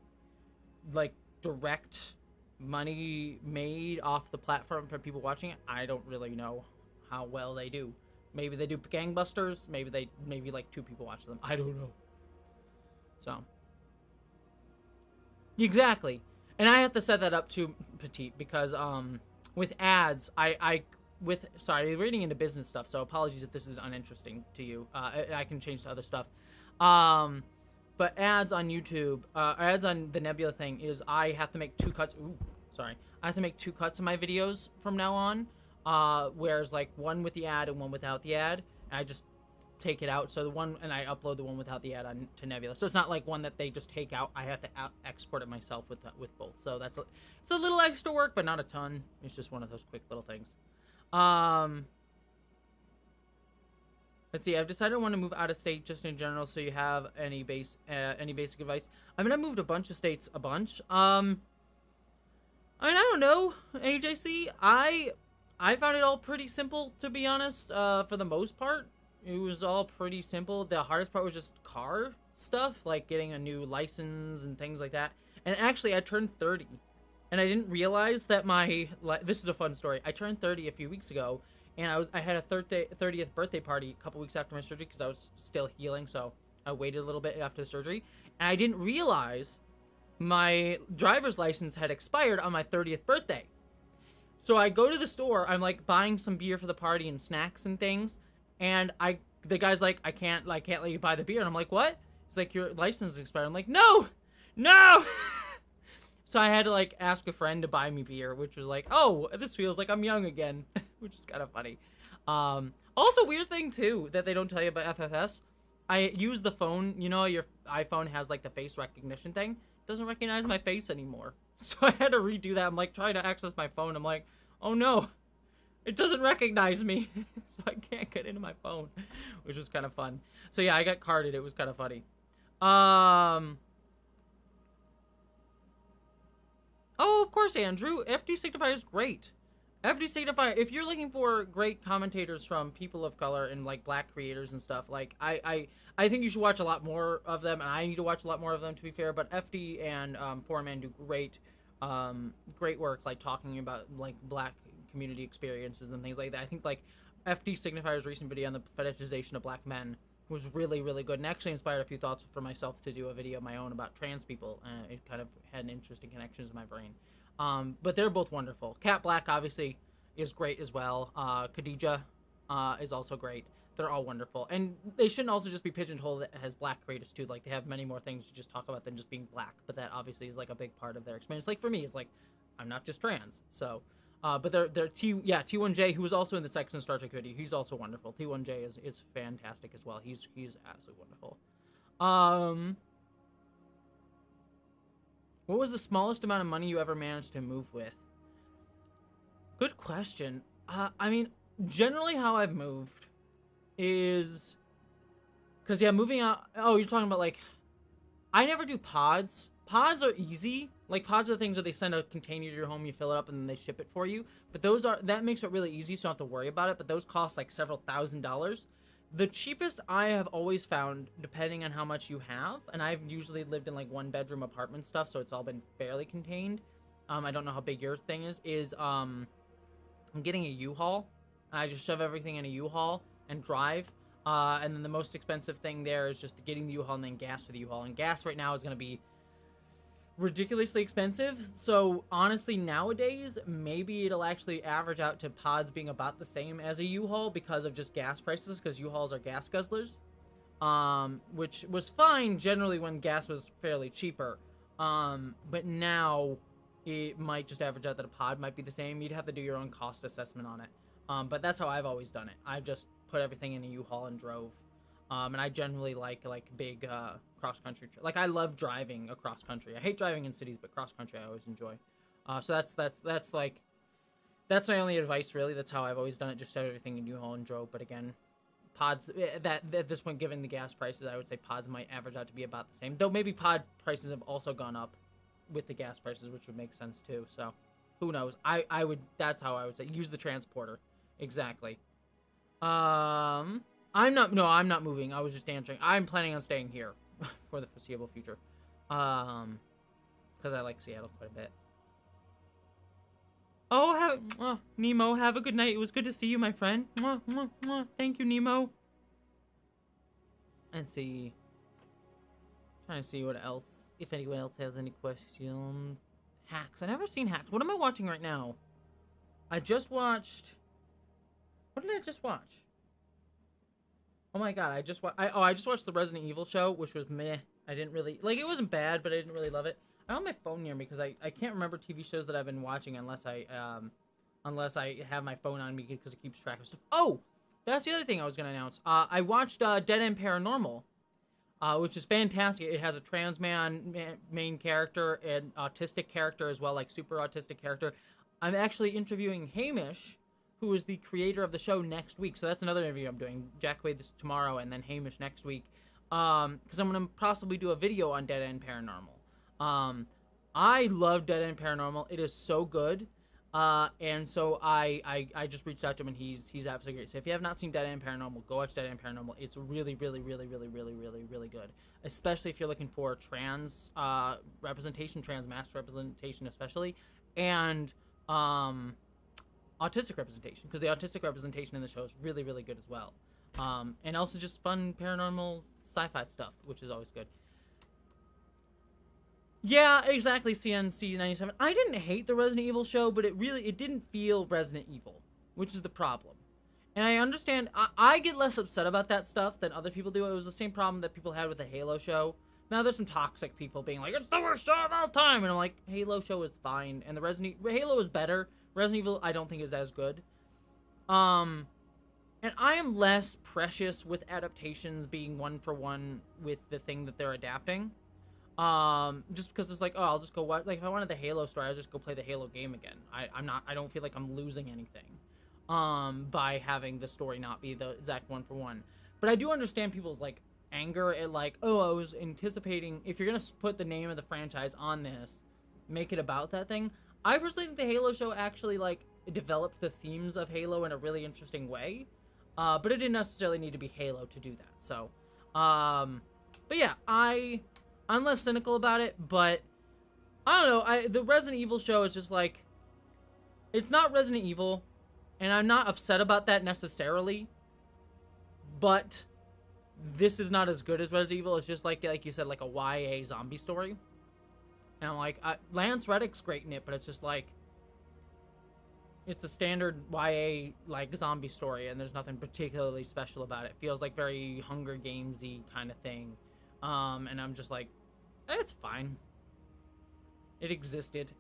direct money made off the platform for people watching it, I don't really know how well they do. Maybe they do gangbusters. Maybe like 2 people watch them. I don't know. So. Exactly. And I have to set that up too, Petite, because with ads, sorry, reading into business stuff, so apologies if this is uninteresting to you. I can change to other stuff. But ads on YouTube, ads on the Nebula thing is I have to make 2 cuts. Ooh, sorry. I have to make 2 cuts of my videos from now on. Whereas like one with the ad and one without the ad, and I just take it out. So and I upload the one without the ad to Nebula. So it's not like one that they just take out. I have to export it myself with both. So it's a little extra work, but not a ton. It's just one of those quick little things. Let's see. I've decided I want to move out of state just in general. So you have any basic advice? I mean, I moved a bunch of states, a bunch. I mean, I don't know, AJC. I found it all pretty simple, to be honest, for the most part. It was all pretty simple. The hardest part was just car stuff, like getting a new license and things like that. And actually, I turned 30, and I didn't realize that this is a fun story. I turned 30 a few weeks ago, and I had a 30th birthday party a couple weeks after my surgery because I was still healing, so I waited a little bit after the surgery. And I didn't realize my driver's license had expired on my 30th birthday. So I go to the store, I'm like buying some beer for the party and snacks and things, and the guy's like, I can't let you buy the beer. And I'm like, what? He's like, your license is expired. I'm like, no! So I had to like ask a friend to buy me beer, which was like, oh, this feels like I'm young again, which is kind of funny. Also, weird thing too that they don't tell you about FFS. I use the phone, you know, your iPhone has like the face recognition thing. It doesn't recognize my face anymore. So I had to redo that. I'm like trying to access my phone. I'm like, oh no, it doesn't recognize me. So I can't get into my phone, which was kind of fun. So yeah, I got carded. It was kind of funny. Oh, of course, Andrew. FD Signifier is great. FD Signifier, if you're looking for great commentators from people of color and like black creators and stuff, like I think you should watch a lot more of them, and I need to watch a lot more of them, to be fair. But FD and Foreman do great work, like talking about like black community experiences and things like that. I think like FD Signifier's recent video on the fetishization of black men was really, really good, and actually inspired a few thoughts for myself to do a video of my own about trans people. It kind of had an interesting connections in my brain. But they're both wonderful. Cat Black, obviously, is great as well. Khadija is also great. They're all wonderful. And they shouldn't also just be pigeonholed as black creators, too. Like, they have many more things to just talk about than just being black. But that, obviously, is, like, a big part of their experience. Like, for me, it's like, I'm not just trans. So, but they're T1J, who was also in the Sex and Star Trek video. He's also wonderful. T1J is fantastic as well. He's absolutely wonderful. What was the smallest amount of money you ever managed to move with? Good question. I mean, generally how I've moved is... Because, yeah, moving out... Oh, you're talking about, like... I never do pods. Pods are easy. Like, pods are the things where they send a container to your home, you fill it up, and then they ship it for you. But that makes it really easy, so you don't have to worry about it. But those cost, like, several $1,000s. The cheapest I have always found, depending on how much you have, and I've usually lived in, like, one-bedroom apartment stuff, so it's all been fairly contained. I don't know how big your thing is I'm getting a U-Haul. I just shove everything in a U-Haul and drive. And then the most expensive thing there is just getting the U-Haul and then gas for the U-Haul. And gas right now is going to be ridiculously expensive. So, honestly, nowadays, maybe it'll actually average out to pods being about the same as a U-Haul because of just gas prices, because U-Hauls are gas guzzlers. Which was fine generally when gas was fairly cheaper. But now it might just average out that a pod might be the same. You'd have to do your own cost assessment on it. But that's how I've always done it. I've just put everything in a U-Haul and drove. And I generally like big cross country. Like I love driving across country. I hate driving in cities, but cross country I always enjoy. So that's like that's my only advice really. That's how I've always done it. Just set everything in U-Haul and drove. But again, pods that at this point, given the gas prices, I would say pods might average out to be about the same. Though maybe pod prices have also gone up with the gas prices, which would make sense too. So who knows? I would. That's how I would say use the transporter. Exactly. I'm not moving. I was just answering. I'm planning on staying here for the foreseeable future. Because I like Seattle quite a bit. Oh, Nemo, have a good night. It was good to see you, my friend. Mwah, mwah, mwah. Thank you, Nemo. Let's see. Trying to see what else. If anyone else has any questions. Hacks. I've never seen Hacks. What am I watching right now? I just watched... What did I just watch? Oh my god, I just watched the Resident Evil show, which was meh. I didn't really... Like, it wasn't bad, but I didn't really love it. I have my phone near me because I can't remember TV shows that I've been watching unless I have my phone on me because it keeps track of stuff. Oh! That's the other thing I was going to announce. I watched Dead End Paranormal, which is fantastic. It has a trans main character, an autistic character as well, like super autistic character. I'm actually interviewing Hamish, who is the creator of the show, next week. So that's another interview I'm doing. Jack Wade this tomorrow, and then Hamish next week. Because I'm going to possibly do a video on Dead End Paranormal. I love Dead End Paranormal. It is so good. And so I just reached out to him, and he's absolutely great. So if you have not seen Dead End Paranormal, go watch Dead End Paranormal. It's really, really, really, really, really, really, really good. Especially if you're looking for trans representation, trans masked representation especially, and autistic representation, because the autistic representation in the show is really, really good as well. And also just fun paranormal sci-fi stuff, which is always good. Yeah, exactly, CNC97. I didn't hate the Resident Evil show, but it didn't feel Resident Evil, which is the problem. And I understand, I get less upset about that stuff than other people do. It was the same problem that people had with the Halo show. Now there's some toxic people being like, it's the worst show of all time! And I'm like, Halo show is fine, and Halo is better. Resident Evil, I don't think is as good. And I am less precious with adaptations being one for one with the thing that they're adapting. Just because it's like, oh, I'll just go watch, like, if I wanted the Halo story, I'll just go play the Halo game again. I don't feel like I'm losing anything, by having the story not be the exact one for one. But I do understand people's, like, anger at, like, oh, I was anticipating, if you're gonna put the name of the franchise on this, make it about that thing. I personally think the Halo show actually, like, developed the themes of Halo in a really interesting way, but it didn't necessarily need to be Halo to do that, so, but yeah, I'm less cynical about it, but I don't know. The Resident Evil show is just like, it's not Resident Evil, and I'm not upset about that necessarily, but this is not as good as Resident Evil. It's just like you said, like a YA zombie story. And I'm like, Lance Reddick's great in it, but it's just like, it's a standard YA, like, zombie story, and there's nothing particularly special about it. It feels like very Hunger Games-y kind of thing. And I'm just like, it's fine. It existed.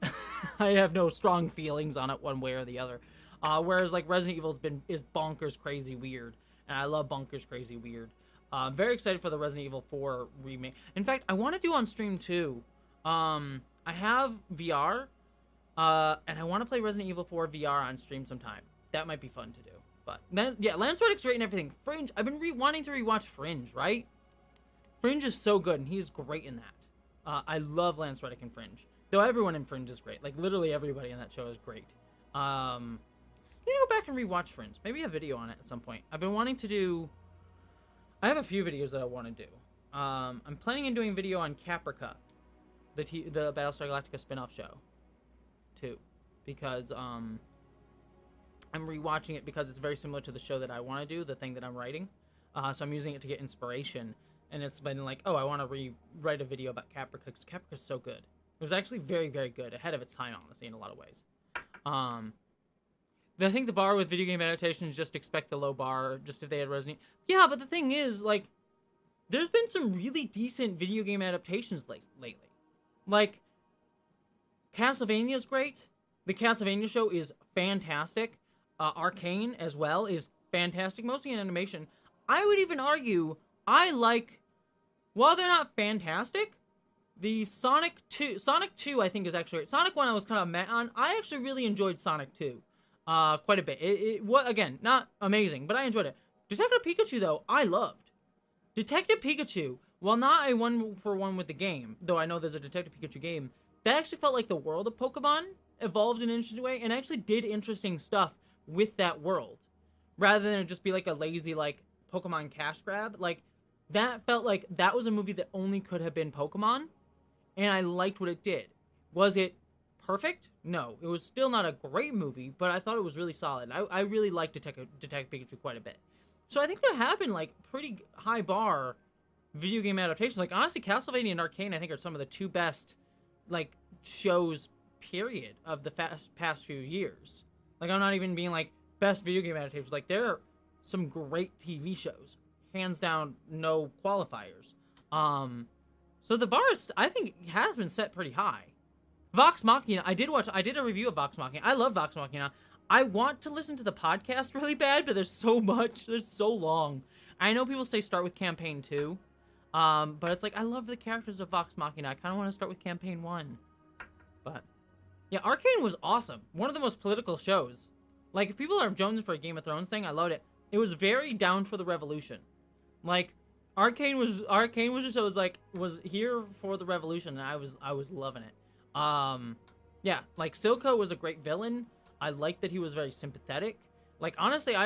I have no strong feelings on it one way or the other. Whereas, like, Resident Evil is bonkers crazy weird. And I love bonkers crazy weird. I'm very excited for the Resident Evil 4 remake. In fact, I want to do on stream too. I have VR. And I want to play Resident Evil 4 VR on stream sometime. That might be fun to do. But then, yeah, Lance Reddick's great and everything. Fringe. I've been wanting to rewatch Fringe, right? Fringe is so good, and he's great in that. I love Lance Reddick in Fringe. Though everyone in Fringe is great. Like, literally everybody in that show is great. You go back and rewatch Fringe. Maybe a video on it at some point. I've been wanting to do... I have a few videos that I want to do. I'm planning on doing a video on Caprica, the Battlestar Galactica spin-off show, too. Because, I'm rewatching it because it's very similar to the show that I want to do, the thing that I'm writing. So I'm using it to get inspiration. And it's been like, oh, I want to rewrite a video about Caprica, because Caprica's so good. It was actually very, very good, ahead of its time, honestly, in a lot of ways. I think the bar with video game adaptations, just expect the low bar, just if they had Resident Evil. Yeah, but the thing is, like, there's been some really decent video game adaptations lately. Like, Castlevania's great. The Castlevania show is fantastic. Arcane, as well, is fantastic, mostly in animation. I would even argue I like, while they're not fantastic, the Sonic 2 I think is actually great. Sonic 1 I was kind of meh on. I actually really enjoyed Sonic 2 quite a bit. It was, again, not amazing, but I enjoyed it. Detective Pikachu, though, I loved. Detective Pikachu, while not a one-for-one with the game, though I know there's a Detective Pikachu game, that actually felt like the world of Pokemon evolved in an interesting way and actually did interesting stuff with that world. Rather than it just be like a lazy, like, Pokemon cash grab. Like, that felt like that was a movie that only could have been Pokemon, and I liked what it did. Was it perfect? No. It was still not a great movie, but I thought it was really solid. I really liked Detective Pikachu quite a bit. So I think there have been, like, pretty high bar video game adaptations. Like, honestly, Castlevania and Arcane, I think, are some of the two best, like, shows, period, of the past few years. Like, I'm not even being, like, best video game adaptations. Like, there are some great TV shows. Hands down, no qualifiers. So the bar is, I think, has been set pretty high. Vox Machina, I did a review of Vox Machina. I love Vox Machina. I want to listen to the podcast really bad, but there's so much. There's so long. I know people say start with Campaign 2. But it's like, I love the characters of Vox Machina. I kind of want to start with Campaign 1. But, yeah, Arcane was awesome. One of the most political shows. Like, if people are jonesing for a Game of Thrones thing, I loved it. It was very down for the revolution. Like, Arcane was just, it was like, was here for the revolution, and I was loving it. Yeah, like, Silco was a great villain. I liked that he was very sympathetic. Like, honestly,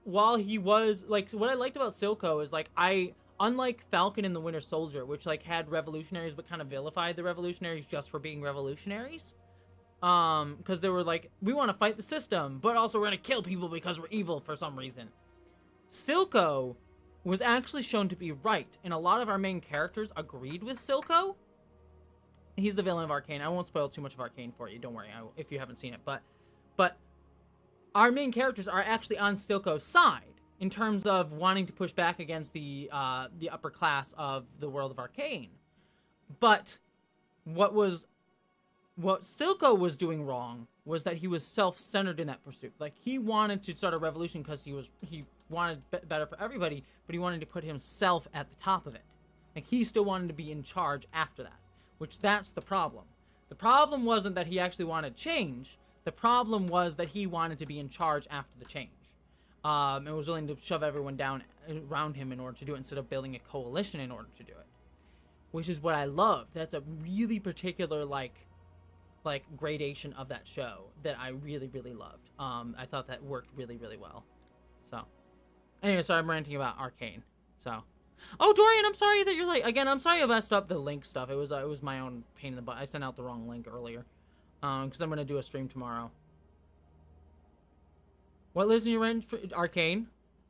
while he was, like, what I liked about Silco is, like, unlike Falcon and the Winter Soldier, which, like, had revolutionaries but kind of vilified the revolutionaries just for being revolutionaries. Because they were like, we want to fight the system, but also we're going to kill people because we're evil for some reason. Silco was actually shown to be right, and a lot of our main characters agreed with Silco. He's the villain of Arcane. I won't spoil too much of Arcane for you, don't worry, if you haven't seen it. But our main characters are actually on Silco's side in terms of wanting to push back against the upper class of the world of Arcane. But what Silco was doing wrong was that he was self-centered in that pursuit. Like, he wanted to start a revolution because he wanted better for everybody, but he wanted to put himself at the top of it. Like, he still wanted to be in charge after that, which that's the problem. The problem wasn't that he actually wanted change. The problem was that he wanted to be in charge after the change. And was willing to shove everyone down around him in order to do it instead of building a coalition in order to do it. Which is what I love. That's a really particular, like gradation of that show that I really, really loved. I thought that worked really, really well. So, anyway, so I'm ranting about Arcane. So, oh, Dorian, I'm sorry that you're late. Again, I'm sorry I messed up the link stuff. It was my own pain in the butt. I sent out the wrong link earlier. Because I'm gonna do a stream tomorrow. What lives in your range for Arcane?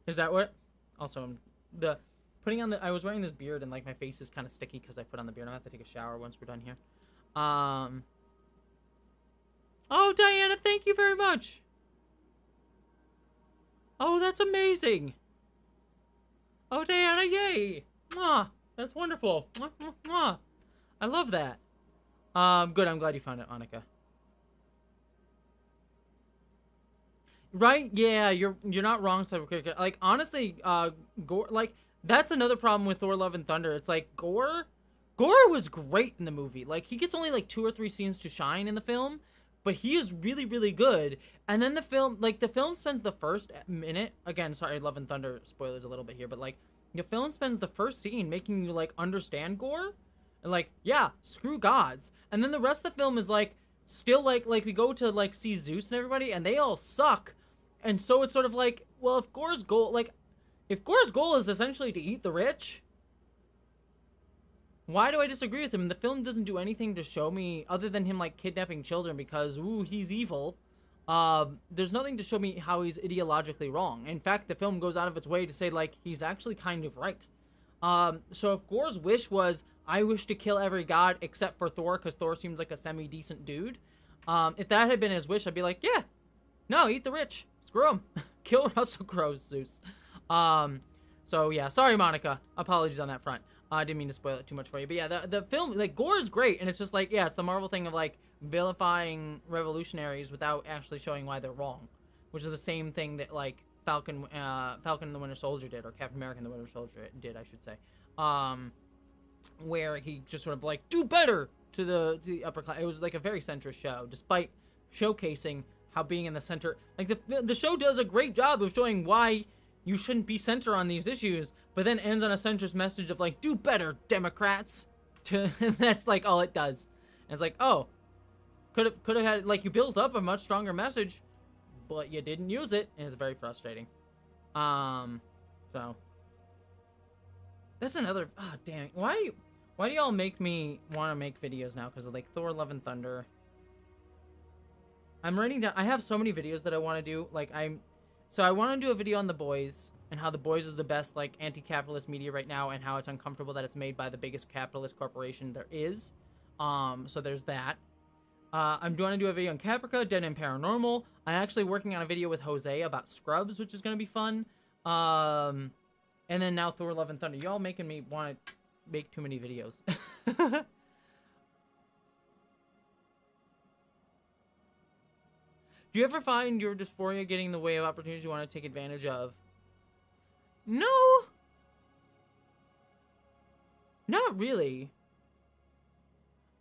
Is that what? Also, I was wearing this beard and like my face is kind of sticky because I put on the beard. I'm gonna have to take a shower once we're done here. Oh, Diana, thank you very much. Oh, that's amazing. Oh, Diana, yay. Mwah, that's wonderful. Mwah, mwah, mwah. I love that. Good, I'm glad you found it, Annika. Right? Yeah, you're not wrong, Cybercritic. Like, honestly, Gore, like, that's another problem with Thor: Love and Thunder. It's like, Gore was great in the movie. Like, he gets only, like, 2 or 3 scenes to shine in the film, but he is really, really good. And then the film spends the first minute, again, sorry, Love and Thunder, spoilers a little bit here, but, like, the film spends the first scene making you, like, understand Gore, and, like, yeah, screw gods. And then the rest of the film is, like, still, like, we go to, like, see Zeus and everybody, and they all suck. And so it's sort of like, well, if Gore's goal is essentially to eat the rich, why do I disagree with him? The film doesn't do anything to show me, other than him, like, kidnapping children because, ooh, he's evil. There's nothing to show me how he's ideologically wrong. In fact, the film goes out of its way to say, like, he's actually kind of right. So if Gore's wish was, I wish to kill every god except for Thor, because Thor seems like a semi-decent dude, if that had been his wish, I'd be like, yeah, no, eat the rich. Screw him. Kill Russell Crowe, Zeus. So yeah, sorry, Monica. Apologies on that front. I didn't mean to spoil it too much for you. But yeah, the film, like, Gore is great. And it's just like, yeah, it's the Marvel thing of, like, vilifying revolutionaries without actually showing why they're wrong. Which is the same thing that, like, Falcon and the Winter Soldier did, or Captain America and the Winter Soldier did, I should say. Where he just sort of like, do better to the upper class. It was like a very centrist show, despite showcasing how being in the center, like the show does a great job of showing why you shouldn't be center on these issues, but then ends on a centrist message of like, do better, Democrats. And that's like all it does. And it's like, oh, could have had, like, you built up a much stronger message, but you didn't use it, and it's very frustrating. So that's another. Ah, dang. Why do y'all make me want to make videos now? Because of like Thor: Love and Thunder. I'm writing down. I have so many videos that I want to do. Like so I want to do a video on The Boys and how The Boys is the best like anti-capitalist media right now, and how it's uncomfortable that it's made by the biggest capitalist corporation there is. So there's that. I'm going to do a video on Caprica, Dead and Paranormal. I'm actually working on a video with Jose about Scrubs, which is going to be fun. And then now Thor: Love and Thunder. Y'all making me want to make too many videos. Do you ever find your dysphoria getting in the way of opportunities you want to take advantage of? No. Not really.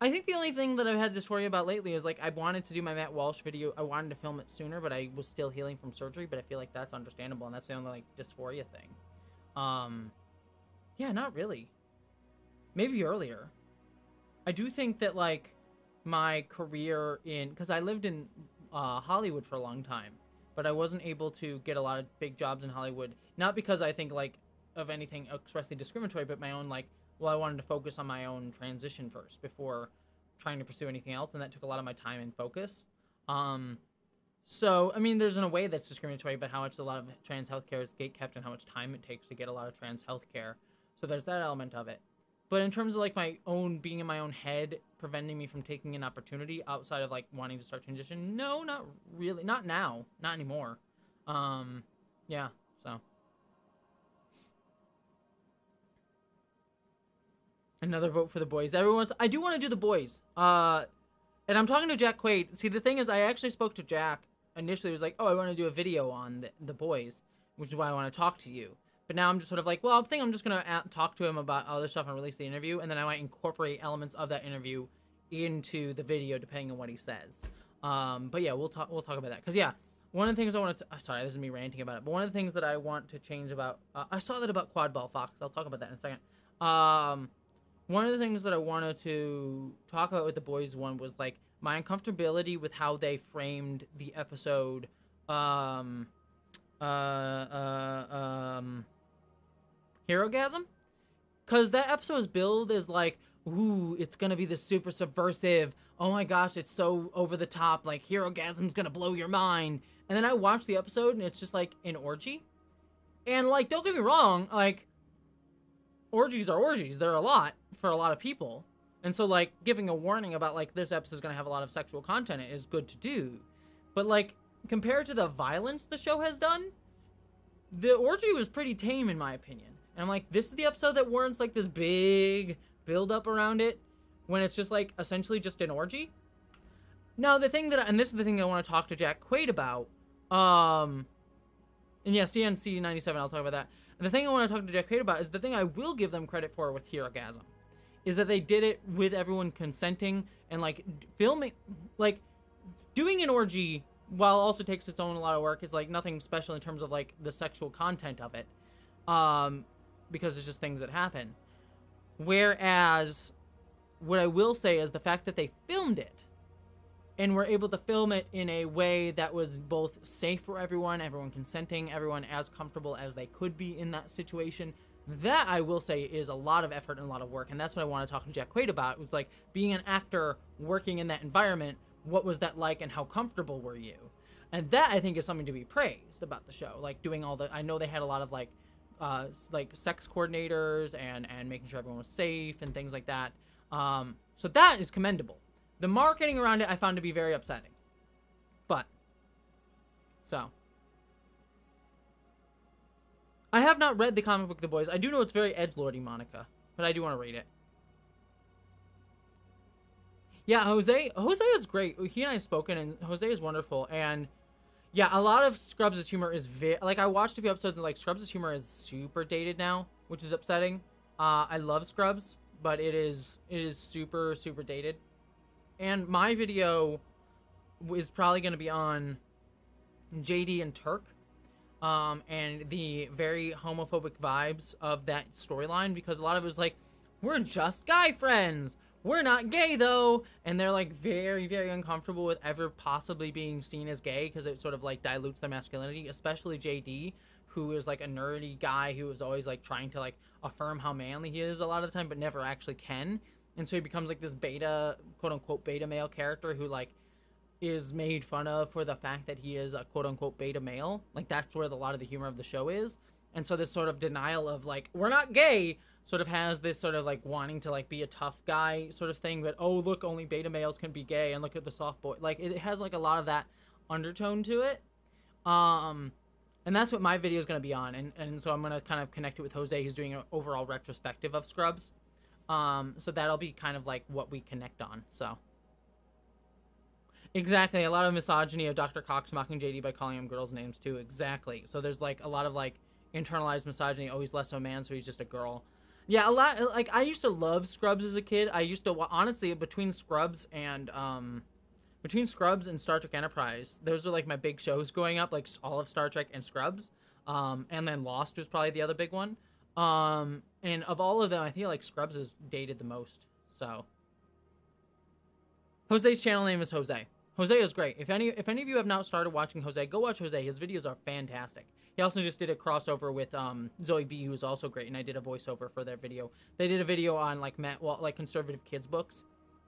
I think the only thing that I've had dysphoria about lately is, like, I wanted to do my Matt Walsh video. I wanted to film it sooner, but I was still healing from surgery, but I feel like that's understandable, and that's the only, like, dysphoria thing. Yeah, not really. Maybe earlier. I do think that, like, my career in... Because I lived in Hollywood for a long time, but I wasn't able to get a lot of big jobs in Hollywood. Not because I think, like, of anything expressly discriminatory, but my own, like... Well, I wanted to focus on my own transition first before trying to pursue anything else, and that took a lot of my time and focus. So, I mean, there's in a way that's discriminatory about how much a lot of trans healthcare is gatekept and how much time it takes to get a lot of trans healthcare. So there's that element of it. But in terms of, like, my own, being in my own head, preventing me from taking an opportunity outside of, like, wanting to start transition, no, not really. Not now. Not anymore. Yeah, so... Another vote for The Boys. I do want to do The Boys. And I'm talking to Jack Quaid. See, the thing is, I actually spoke to Jack. Initially, he was like, oh, I want to do a video on the Boys, which is why I want to talk to you. But now I'm just sort of like, well, I think I'm just going to talk to him about other stuff and release the interview, and then I might incorporate elements of that interview into the video, depending on what he says. But yeah, we'll talk about that. Because, yeah, one of the things I want to... sorry, this is me ranting about it. But one of the things that I want to change about... I saw that about Quad Ball Fox. I'll talk about that in a second. One of the things that I wanted to talk about with The Boys one was, like, my uncomfortability with how they framed the episode, Herogasm? Because that episode is billed as, like, ooh, it's gonna be the super subversive, oh my gosh, it's so over the top, like, Herogasm's gonna blow your mind. And then I watched the episode, and it's just, like, an orgy. And, like, don't get me wrong, like, orgies are orgies. They're a lot for a lot of people. And so, like, giving a warning about, like, this episode is going to have a lot of sexual content is good to do. But, like, compared to the violence the show has done, the orgy was pretty tame, in my opinion. And I'm like, this is the episode that warrants, like, this big build-up around it, when it's just, like, essentially just an orgy. Now, the thing that... And this is the thing that I want to talk to Jack Quaid about. And, yeah, CNC 97, I'll talk about that. And the thing I want to talk to Jack Quaid about is the thing I will give them credit for with Herogasm. Is that they did it with everyone consenting and, like, filming, like, doing an orgy while it also takes its own a lot of work is, like, nothing special in terms of, like, the sexual content of it. Because it's just things that happen. Whereas, what I will say is the fact that they filmed it and were able to film it in a way that was both safe for everyone consenting, everyone as comfortable as they could be in that situation. That, I will say, is a lot of effort and a lot of work, and that's what I want to talk to Jack Quaid about. It was like, being an actor, working in that environment, what was that like, and how comfortable were you? And that, I think, is something to be praised about the show. Like, doing all the... I know they had a lot of, like sex coordinators, and making sure everyone was safe, and things like that. So that is commendable. The marketing around it I found to be very upsetting. But, so. I have not read the comic book The Boys. I do know it's very edgelordy, Monica. But I do want to read it. Yeah, Jose is great. He and I have spoken, and Jose is wonderful. And, Yeah, a lot of Scrubs' humor is like, I watched a few episodes and like Scrubs' humor is super dated now, which is upsetting. I love Scrubs, but it is super super dated. And my video is probably going to be on JD and Turk, and the very homophobic vibes of that storyline, because a lot of it was like, we're just guy friends, we're not gay though, and they're like very very uncomfortable with ever possibly being seen as gay because it sort of like dilutes their masculinity, especially JD, who is like a nerdy guy who is always like trying to like affirm how manly he is a lot of the time but never actually can. And so he becomes like this beta, quote unquote beta male character who like is made fun of for the fact that he is a quote unquote beta male. Like that's where a lot of the humor of the show is. And so this sort of denial of like, we're not gay, sort of has this sort of like wanting to like be a tough guy sort of thing, but oh look, only beta males can be gay and look at the soft boy. Like it has like a lot of that undertone to it. And that's what my video is going to be on. And so I'm going to kind of connect it with Jose, who's doing an overall retrospective of Scrubs. So that'll be kind of like what we connect on. So exactly, a lot of misogyny of Dr. Cox mocking JD by calling him girls' names too. Exactly. So there's like a lot of like internalized misogyny. Oh, he's less of a man, so he's just a girl. Yeah, a lot. Like I used to love Scrubs as a kid. I used to honestly, between Scrubs and Star Trek Enterprise, those are like my big shows growing up. Like all of Star Trek and Scrubs. And then Lost was probably the other big one. And of all of them, I feel like Scrubs is dated the most. So Jose's channel name is Jose. Jose is great. If any of you have not started watching Jose, go watch Jose. His videos are fantastic. He also just did a crossover with Zoe B, who's also great, and I did a voiceover for their video. They did a video on like like conservative kids books,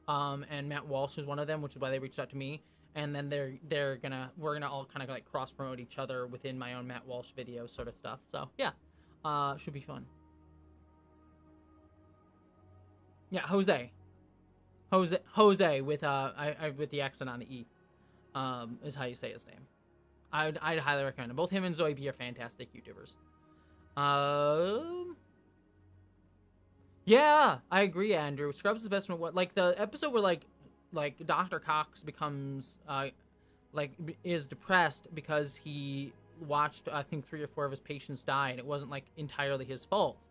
and Matt Walsh is one of them, which is why they reached out to me. And then we're gonna all kind of like cross promote each other within my own Matt Walsh video sort of stuff. So yeah, should be fun. Yeah, Jose with with the accent on the E, is how you say his name. I'd highly recommend him. Both him and Zoe B are fantastic YouTubers. Yeah, I agree, Andrew. Scrubs is the best one. What, like the episode where like Dr. Cox becomes is depressed because he watched I think 3 or 4 of his patients die, and it wasn't like entirely his fault.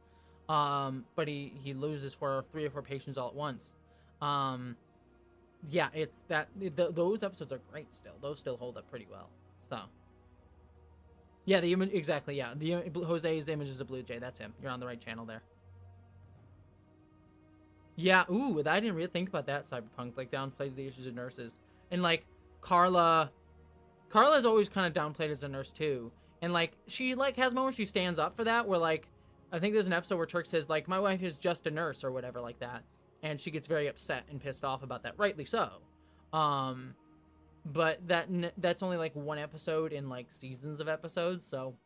But he loses 3 or 4 patients all at once. Yeah, it's that those episodes are great still. Those still hold up pretty well. So yeah, the image exactly. Yeah, the Jose's image is a blue jay. That's him. You're on the right channel there. Yeah. Ooh, I didn't really think about that. Cyberpunk like downplays the issues of nurses, and like Carla's always kind of downplayed as a nurse too, and like she like has moments she stands up for that. Where like I think there's an episode where Turk says like my wife is just a nurse or whatever like that, and she gets very upset and pissed off about that, rightly so. But that's only like 1 episode in like seasons of episodes, so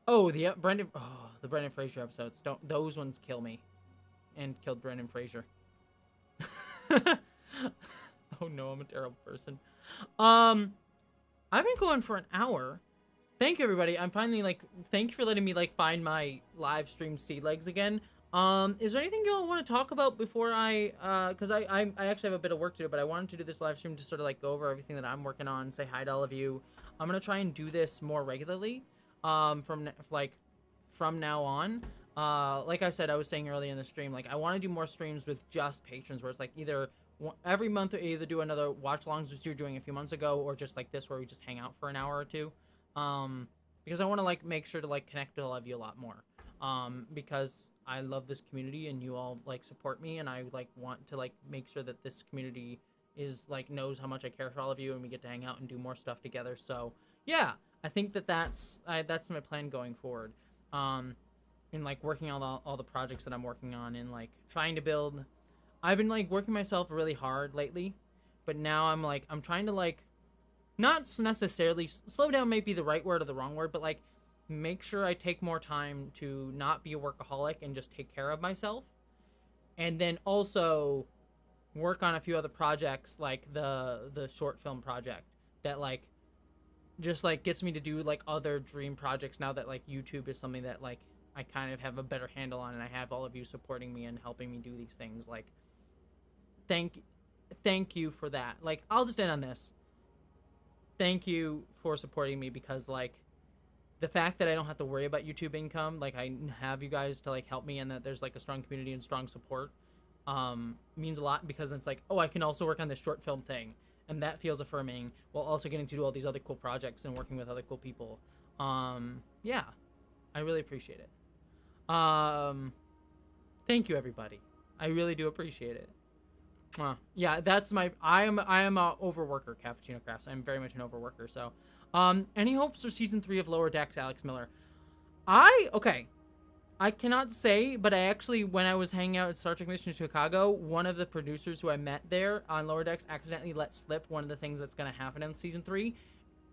Oh, the Brendan Fraser episodes. Those ones kill me, and killed Brendan Fraser. Oh no, I'm a terrible person. I've been going for an hour. Thank you, everybody. I'm finally like, thank you for letting me like find my live stream sea legs again. Is there anything y'all want to talk about before because I actually have a bit of work to do, but I wanted to do this live stream to sort of like go over everything that I'm working on, say hi to all of you. I'm gonna try and do this more regularly, from now on. Like I said, I was saying earlier in the stream, like I want to do more streams with just patrons, where it's like either every month or either do another watch alongs, which you were doing a few months ago, or just like this where we just hang out for an hour or two. Because I want to like make sure to like connect with all of you a lot more. Because I love this community and you all like support me, and I like want to like make sure that this community is like knows how much I care for all of you, and we get to hang out and do more stuff together. So yeah, I think that's my plan going forward. In like working on all the projects that I'm working on, and like trying to build. I've been like working myself really hard lately, but now I'm trying to like not necessarily slow down may be the right word or the wrong word, but like make sure I take more time to not be a workaholic and just take care of myself. And then also work on a few other projects, like the short film project that like just like gets me to do like other dream projects now that like YouTube is something that like I kind of have a better handle on, and I have all of you supporting me and helping me do these things. Like, thank you for that. Like, I'll just end on this. Thank you for supporting me, because like the fact that I don't have to worry about YouTube income, like I have you guys to like help me, and that there's like a strong community and strong support, means a lot, because it's like, oh, I can also work on this short film thing, and that feels affirming, while also getting to do all these other cool projects and working with other cool people. Yeah, I really appreciate it. Thank you, everybody. I really do appreciate it. Yeah, that's my. I am a overworker, Cappuccino Crafts. I'm very much an overworker. So, any hopes for season 3 of Lower Decks, Alex Miller? Okay. I cannot say, but I actually, when I was hanging out at Star Trek Mission Chicago, one of the producers who I met there on Lower Decks accidentally let slip one of the things that's going to happen in season 3,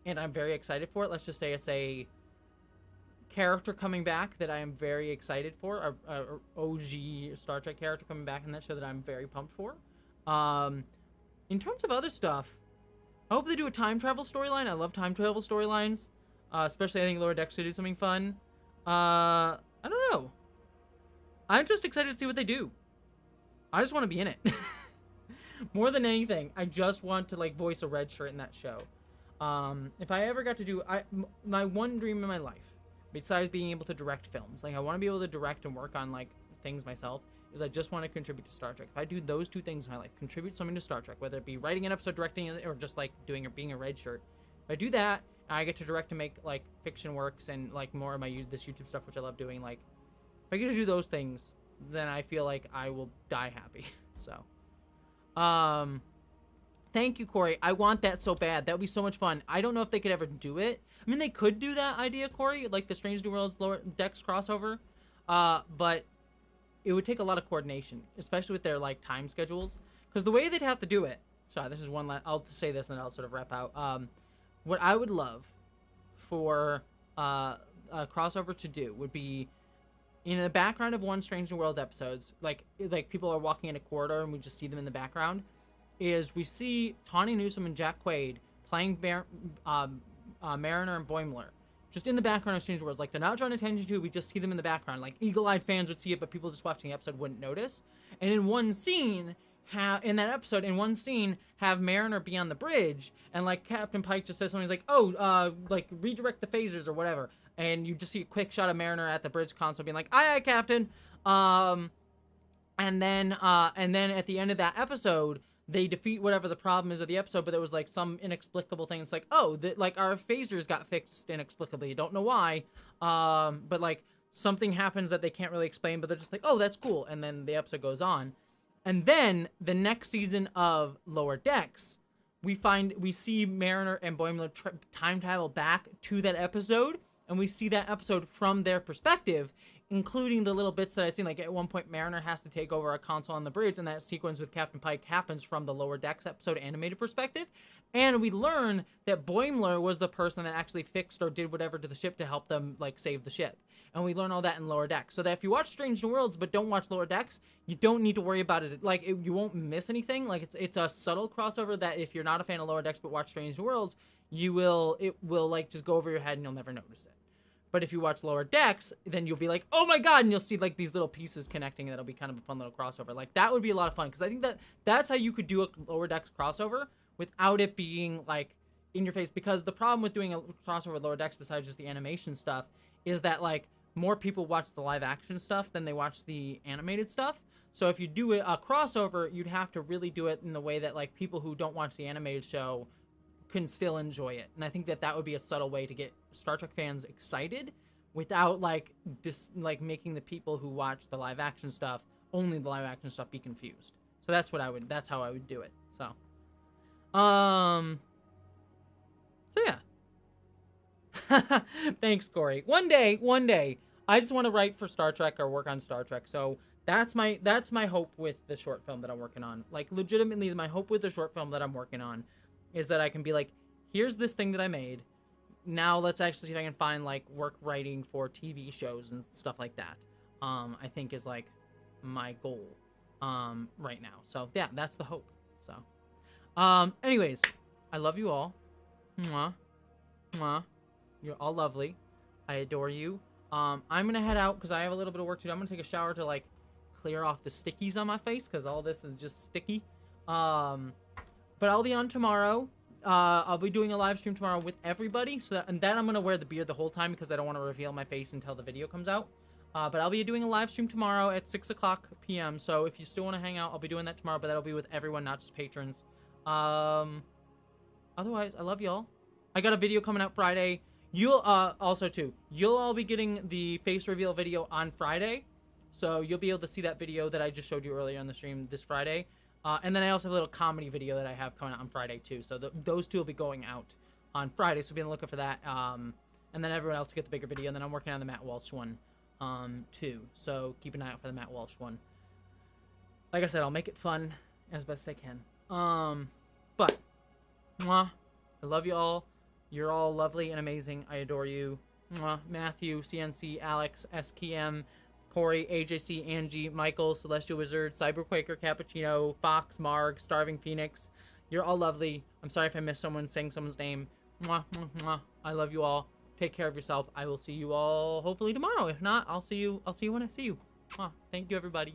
and I'm very excited for it. Let's just say it's a character coming back that I am very excited for, a OG Star Trek character coming back in that show that I'm very pumped for. In terms of other stuff, I hope they do a time travel storyline. I love time travel storylines, especially I think Lower Decks should do something fun. I don't know. I'm just excited to see what they do. I just want to be in it. More than anything, I just want to like voice a red shirt in that show. If I ever got to do, my one dream in my life, besides being able to direct films, like I want to be able to direct and work on like things myself, is I just want to contribute to Star Trek. If I do those two things in my life, contribute something to Star Trek, whether it be writing an episode, directing it, or just like doing or being a red shirt. If I do that, I get to direct and make like fiction works and like more of my this YouTube stuff, which I love doing. Like, if I get to do those things, then I feel like I will die happy. So, thank you, Corey. I want that so bad. That would be so much fun. I don't know if they could ever do it. I mean, they could do that idea, Corey, like the Strange New Worlds Lower Decks crossover, but it would take a lot of coordination, especially with their like time schedules, because the way they'd have to do it. Sorry, this is one. I'll say this and then I'll sort of wrap out. What I would love for a crossover to do would be in the background of one Strange New World episodes, like people are walking in a corridor and we just see them in the background, is we see Tawny Newsome and Jack Quaid playing Mariner and Boimler, just in the background of Strange Worlds. Like, they're not drawing attention to, we just see them in the background. Like, eagle-eyed fans would see it, but people just watching the episode wouldn't notice. And in one scene, have Mariner be on the bridge, and like Captain Pike just says something, he's like, oh, like redirect the phasers or whatever, and you just see a quick shot of Mariner at the bridge console being like, aye, Captain. And then at the end of that episode, they defeat whatever the problem is of the episode, but there was like some inexplicable thing. It's like, oh, like our phasers got fixed inexplicably. You don't know why, but like something happens that they can't really explain, but they're just like, oh, that's cool. And then the episode goes on. And then the next season of Lower Decks, we see Mariner and Boimler time travel back to that episode, and we see that episode from their perspective, including the little bits that I've seen. Like, at one point, Mariner has to take over a console on the bridge, and that sequence with Captain Pike happens from the Lower Decks episode animated perspective. And we learn that Boimler was the person that actually fixed or did whatever to the ship to help them, like, save the ship. And we learn all that in Lower Decks. So that if you watch Strange New Worlds but don't watch Lower Decks, you don't need to worry about it. Like, you won't miss anything. Like, it's a subtle crossover that if you're not a fan of Lower Decks but watch Strange New Worlds, it will, like, just go over your head and you'll never notice it. But if you watch Lower Decks, then you'll be like, oh my god, and you'll see like these little pieces connecting, and that'll be kind of a fun little crossover. Like, that would be a lot of fun, because I think that's how you could do a Lower Decks crossover without it being like in your face. Because the problem with doing a crossover with Lower Decks, besides just the animation stuff, is that like more people watch the live action stuff than they watch the animated stuff. So if you do a crossover, you'd have to really do it in the way that like people who don't watch the animated show can still enjoy it. And I think that would be a subtle way to get Star Trek fans excited without like making the people who watch the live action stuff, only the live action stuff, be confused. So that's how I would do it. So yeah. Thanks, Corey. One day I just want to write for Star Trek or work on Star Trek. So that's my hope with the short film that I'm working on. Like, legitimately, my hope with the short film that I'm working on is that I can be like, here's this thing that I made. Now let's actually see if I can find like work writing for TV shows and stuff like that. I think is like my goal right now. So yeah, that's the hope. So anyways, I love you all. Mwah. Mwah. You're all lovely. I adore you. I'm gonna head out because I have a little bit of work to do. I'm gonna take a shower to like clear off the stickies on my face because all this is just sticky. But I'll be on tomorrow. I'll be doing a live stream tomorrow with everybody. And then I'm gonna wear the beard the whole time because I don't want to reveal my face until the video comes out. But I'll be doing a live stream tomorrow at 6 o'clock p.m. So if you still want to hang out, I'll be doing that tomorrow. But that'll be with everyone, not just patrons. Otherwise, I love y'all. I got a video coming out Friday. You'll also too. You'll all be getting the face reveal video on Friday, so you'll be able to see that video that I just showed you earlier on the stream this Friday. And then I also have a little comedy video that I have coming out on Friday too. So those two will be going out on Friday. So be on the lookout for that. And then everyone else will get the bigger video. And then I'm working on the Matt Walsh one too. So keep an eye out for the Matt Walsh one. Like I said, I'll make it fun as best I can. But mwah, I love you all. You're all lovely and amazing. I adore you. Mwah. Matthew, CNC, Alex, SKM, Corey, AJC, Angie, Michael, Celestial Wizard, Cyberquaker, Cappuccino, Fox, Marg, Starving Phoenix. You're all lovely. I'm sorry if I missed someone saying someone's name. Mwah, mwah, mwah. I love you all. Take care of yourself. I will see you all hopefully tomorrow. If not, I'll see you when I see you. Mwah. Thank you, everybody.